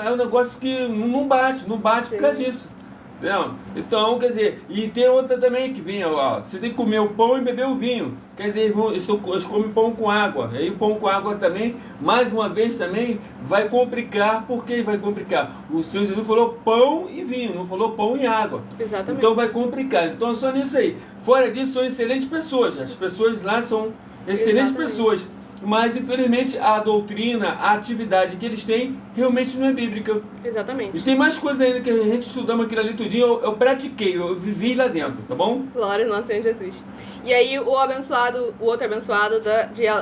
é um negócio que não bate por causa disso. Entendeu? Então, quer dizer, e tem outra também que vem, ó, você tem que comer o pão e beber o vinho. Quer dizer, eles comem pão com água. Aí o pão com água também, mais uma vez também, vai complicar. Por que vai complicar? O Senhor Jesus falou pão e vinho, não falou pão e água. Exatamente. Então vai complicar. Então só nisso aí. Fora disso, são excelentes pessoas. As pessoas lá são excelentes pessoas. Mas, infelizmente, a doutrina, a atividade que eles têm, realmente não é bíblica. Exatamente. E tem mais coisa ainda que a gente estudamos aquilo ali tudinho, eu pratiquei, eu vivi lá dentro, tá bom? Glória ao nosso Senhor Jesus. E aí, o outro abençoado,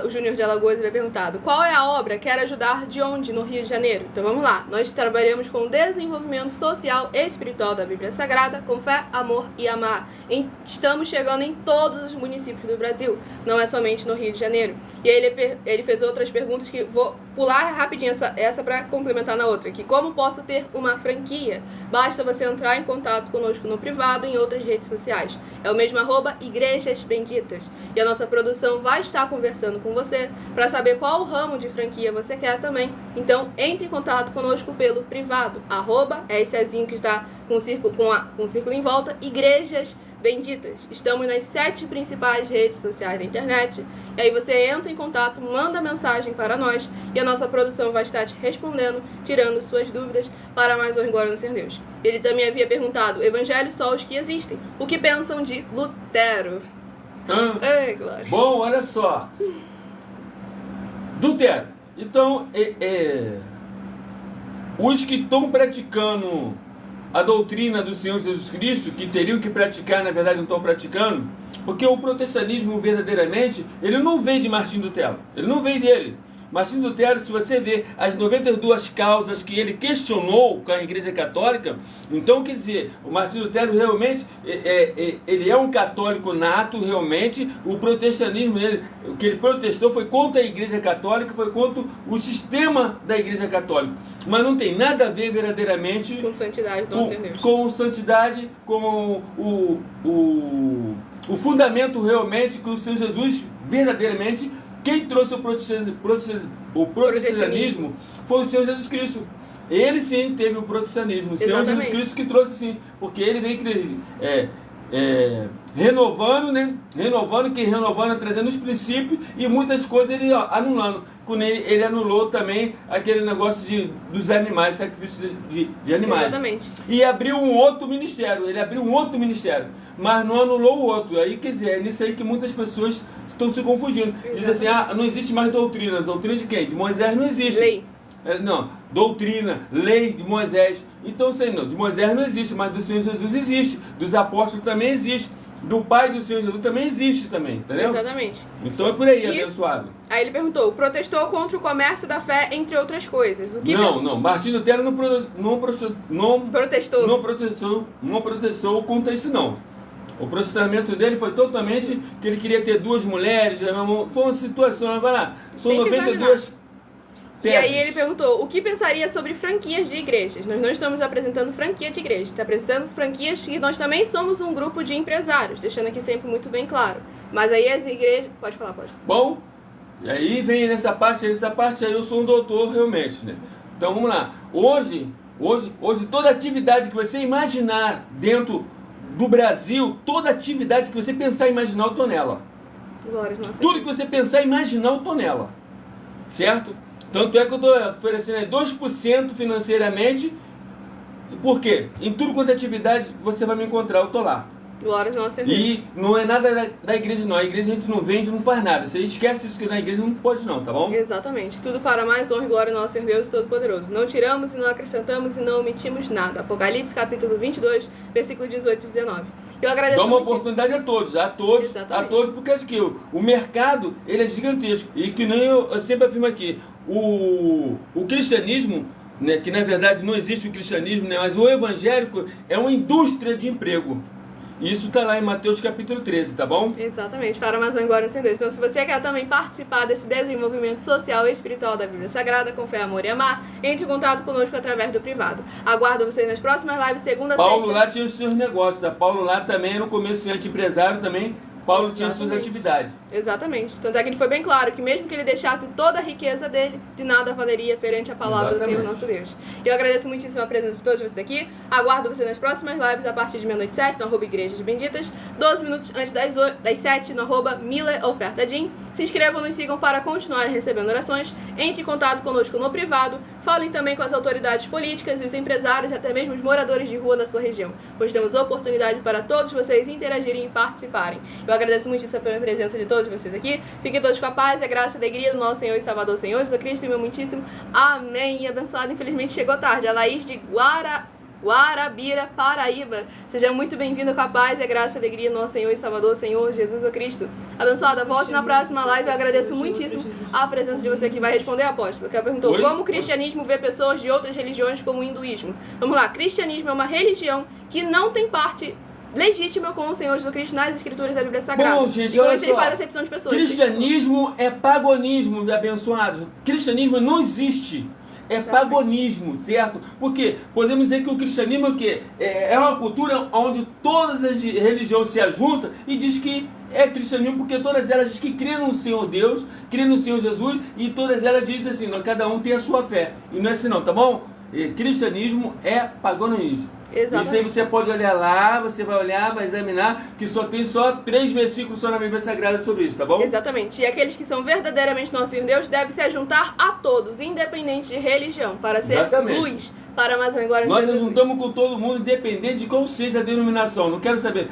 o Júnior de Alagoas, vai perguntado: qual é a obra? Quer ajudar de onde? No Rio de Janeiro? Então vamos lá. Nós trabalhamos com o desenvolvimento social e espiritual da Bíblia Sagrada, com fé, amor e amar. Estamos chegando em todos os municípios do Brasil, não é somente no Rio de Janeiro. E aí ele ele fez outras perguntas que vou pular rapidinho essa para complementar na outra. Que como posso ter uma franquia? Basta você entrar em contato conosco no privado e em outras redes sociais. É o mesmo @Igrejas Benditas. E a nossa produção vai estar conversando com você para saber qual ramo de franquia você quer também. Então, entre em contato conosco pelo privado. É esse azinho que está com um círculo em volta. Igrejas Benditas. Estamos nas 7 principais redes sociais da internet. E aí você entra em contato, manda mensagem para nós e a nossa produção vai estar te respondendo, tirando suas dúvidas para mais honra e glória no Senhor Deus. Ele também havia perguntado: evangelhos só os que existem. O que pensam de Lutero? Ei, glória. Bom, olha só. Lutero. Então, os que estão praticando a doutrina do Senhor Jesus Cristo, que teriam que praticar, na verdade não estão praticando, porque o protestantismo verdadeiramente, ele não veio de Martinho Lutero, ele não veio dele. Martinho Lutero, se você ver as 92 causas que ele questionou com a Igreja Católica, então quer dizer, o Martinho Lutero realmente, ele é um católico nato, realmente. O protestantismo, o que ele protestou foi contra a Igreja Católica, foi contra o sistema da Igreja Católica, mas não tem nada a ver verdadeiramente com santidade do nosso Deus, com santidade, com o fundamento realmente que o Senhor Jesus verdadeiramente. Quem trouxe o protestantismo foi o Senhor Jesus Cristo. Ele sim teve o protestantismo. O Senhor Jesus Cristo que trouxe sim. Porque ele veio renovando, né? Renovando, trazendo os princípios e muitas coisas ele anulando. Quando ele anulou também aquele negócio dos animais, sacrifícios de animais. Exatamente. E abriu um outro ministério. Ele abriu um outro ministério, mas não anulou o outro. Aí, quer dizer, é nisso aí que muitas pessoas estão se confundindo. Dizem assim: não existe mais doutrina. Doutrina de quem? De Moisés não existe. Lei. Não, doutrina, lei de Moisés. Então, sei não, de Moisés não existe, mas do Senhor Jesus existe. Dos apóstolos também existe. Do Pai do Senhor Jesus também existe também, entendeu? Exatamente. Então é por aí, abençoado. Aí ele perguntou: protestou contra o comércio da fé, entre outras coisas. O que não, Martinho Lutero não protestou contra isso não. O processamento dele foi totalmente que ele queria ter 2 mulheres, foi uma situação, vai lá, são 92 teses. E aí ele perguntou: o que pensaria sobre franquias de igrejas? Nós não estamos apresentando franquia de igreja, está apresentando franquias que nós também somos um grupo de empresários, deixando aqui sempre muito bem claro. Mas aí as igrejas... Pode falar, pode. Bom, e aí vem nessa parte aí eu sou um doutor realmente, né? Então vamos lá. Hoje toda atividade que você imaginar dentro do Brasil, toda atividade que você pensar e imaginar, eu tô nela. Glórias, nossa. Tudo que você pensar e imaginar, eu tô nela. Certo? Tanto é que eu estou oferecendo 2% financeiramente. Por quê? Em tudo quanto é atividade você vai me encontrar, eu estou lá. Glórias ao nosso Deus. E não é nada da igreja não. A igreja a gente não vende, não faz nada. Você esquece isso, que na igreja não pode não, tá bom? Exatamente. Tudo para mais honra e glória ao nosso Deus Todo-Poderoso. Não tiramos e não acrescentamos e não omitimos nada. Apocalipse capítulo 22, versículo 18 e 19. Eu agradeço Dá uma muito oportunidade a todos, porque acho que o mercado, ele é gigantesco. E que nem eu sempre afirmo aqui, o cristianismo, né, que na verdade não existe o cristianismo, né, mas o evangélico é uma indústria de emprego. Isso está lá em Mateus capítulo 13, tá bom? Exatamente, para mais uma glória ao Senhor Deus. Então, se você quer também participar desse desenvolvimento social e espiritual da Bíblia Sagrada, com fé, amor e amar, entre em contato conosco através do privado. Aguardo vocês nas próximas lives, segunda, Paulo sexta... lá tinha os seus negócios, tá? Paulo lá também era um comerciante empresário também. Paulo tinha suas atividades. Exatamente. Tanto é que ele foi bem claro que mesmo que ele deixasse toda a riqueza dele, de nada valeria perante a palavra do Senhor nosso Deus. Eu agradeço muitíssimo a presença de todos vocês aqui. Aguardo você nas próximas lives a partir de meia-noite 7, no @Igrejas Benditas, 12 minutos antes das 7, no @MileOfertaDim. Se inscrevam, nos sigam para continuarem recebendo orações. Entre em contato conosco no privado. Falem também com as autoridades políticas e os empresários e até mesmo os moradores de rua da sua região, pois temos oportunidade para todos vocês interagirem e participarem. Eu agradeço muitíssimo pela presença de todos vocês aqui. Fiquem todos com a paz e a graça e a alegria do nosso Senhor e Salvador, Senhor Jesus Cristo, e meu muitíssimo amém. E abençoado, infelizmente chegou tarde. A Laís de Guarabira, Paraíba. Seja muito bem-vindo com a paz e a graça e a alegria do nosso Senhor e Salvador, Senhor Jesus Cristo. Abençoada, volte na próxima live. Eu agradeço muitíssimo a presença de você que vai responder, apóstolo. Que perguntou: como o cristianismo vê pessoas de outras religiões como o hinduísmo? Vamos lá, cristianismo é uma religião que não tem parte legítima com o Senhor Jesus Cristo nas escrituras da Bíblia Sagrada. Bom, gente, e com olha isso ele só. faz acepção de pessoas. Cristianismo é paganismo, abençoado. Cristianismo não existe. É Exatamente. paganismo, certo? Porque podemos dizer que o cristianismo é o quê? É uma cultura onde todas as religiões se ajuntam e diz que é cristianismo, porque todas elas dizem que crêem no Senhor Deus, crêem no Senhor Jesus, e todas elas dizem assim, cada um tem a sua fé. E não é assim não, tá bom? Cristianismo é paganismo. Exatamente. Isso aí você pode olhar lá, você vai olhar, vai examinar, que só tem 3 versículos só na Bíblia Sagrada sobre isso, tá bom? Exatamente. E aqueles que são verdadeiramente nosso Senhor Deus devem se juntar a todos, independente de religião, para ser Exatamente. luz para a Amazônia. Glória a Nós Deus. nos juntamos com todo mundo, independente de qual seja a denominação. Não quero saber.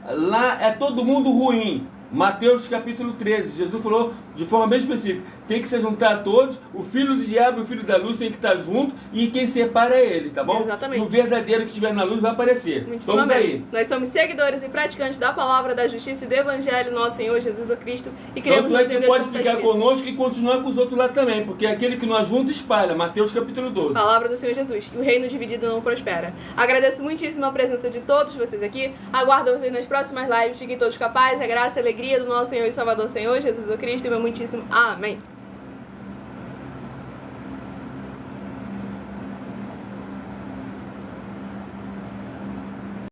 Lá é todo mundo ruim. Mateus capítulo 13, Jesus falou de forma bem específica, tem que se juntar a todos, o filho do diabo e o filho da luz tem que estar junto, e quem separa é ele, tá bom? Exatamente. E o verdadeiro que estiver na luz vai aparecer. Muitíssimo Vamos amém. aí. Nós somos seguidores e praticantes da palavra da justiça e do evangelho do nosso Senhor Jesus do Cristo, e queremos Tanto é no que Senhor Deus pode por ficar nossas vidas. conosco e continuar com os outros lá também, porque aquele que não ajunta espalha. Mateus capítulo 12. Palavra do Senhor Jesus, que o reino dividido não prospera. Agradeço muitíssimo a presença de todos vocês aqui. Aguardo vocês nas próximas lives. Fiquem todos com a paz, a graça e a alegria do nosso Senhor e Salvador Senhor Jesus Cristo. E meu muitíssimo amém.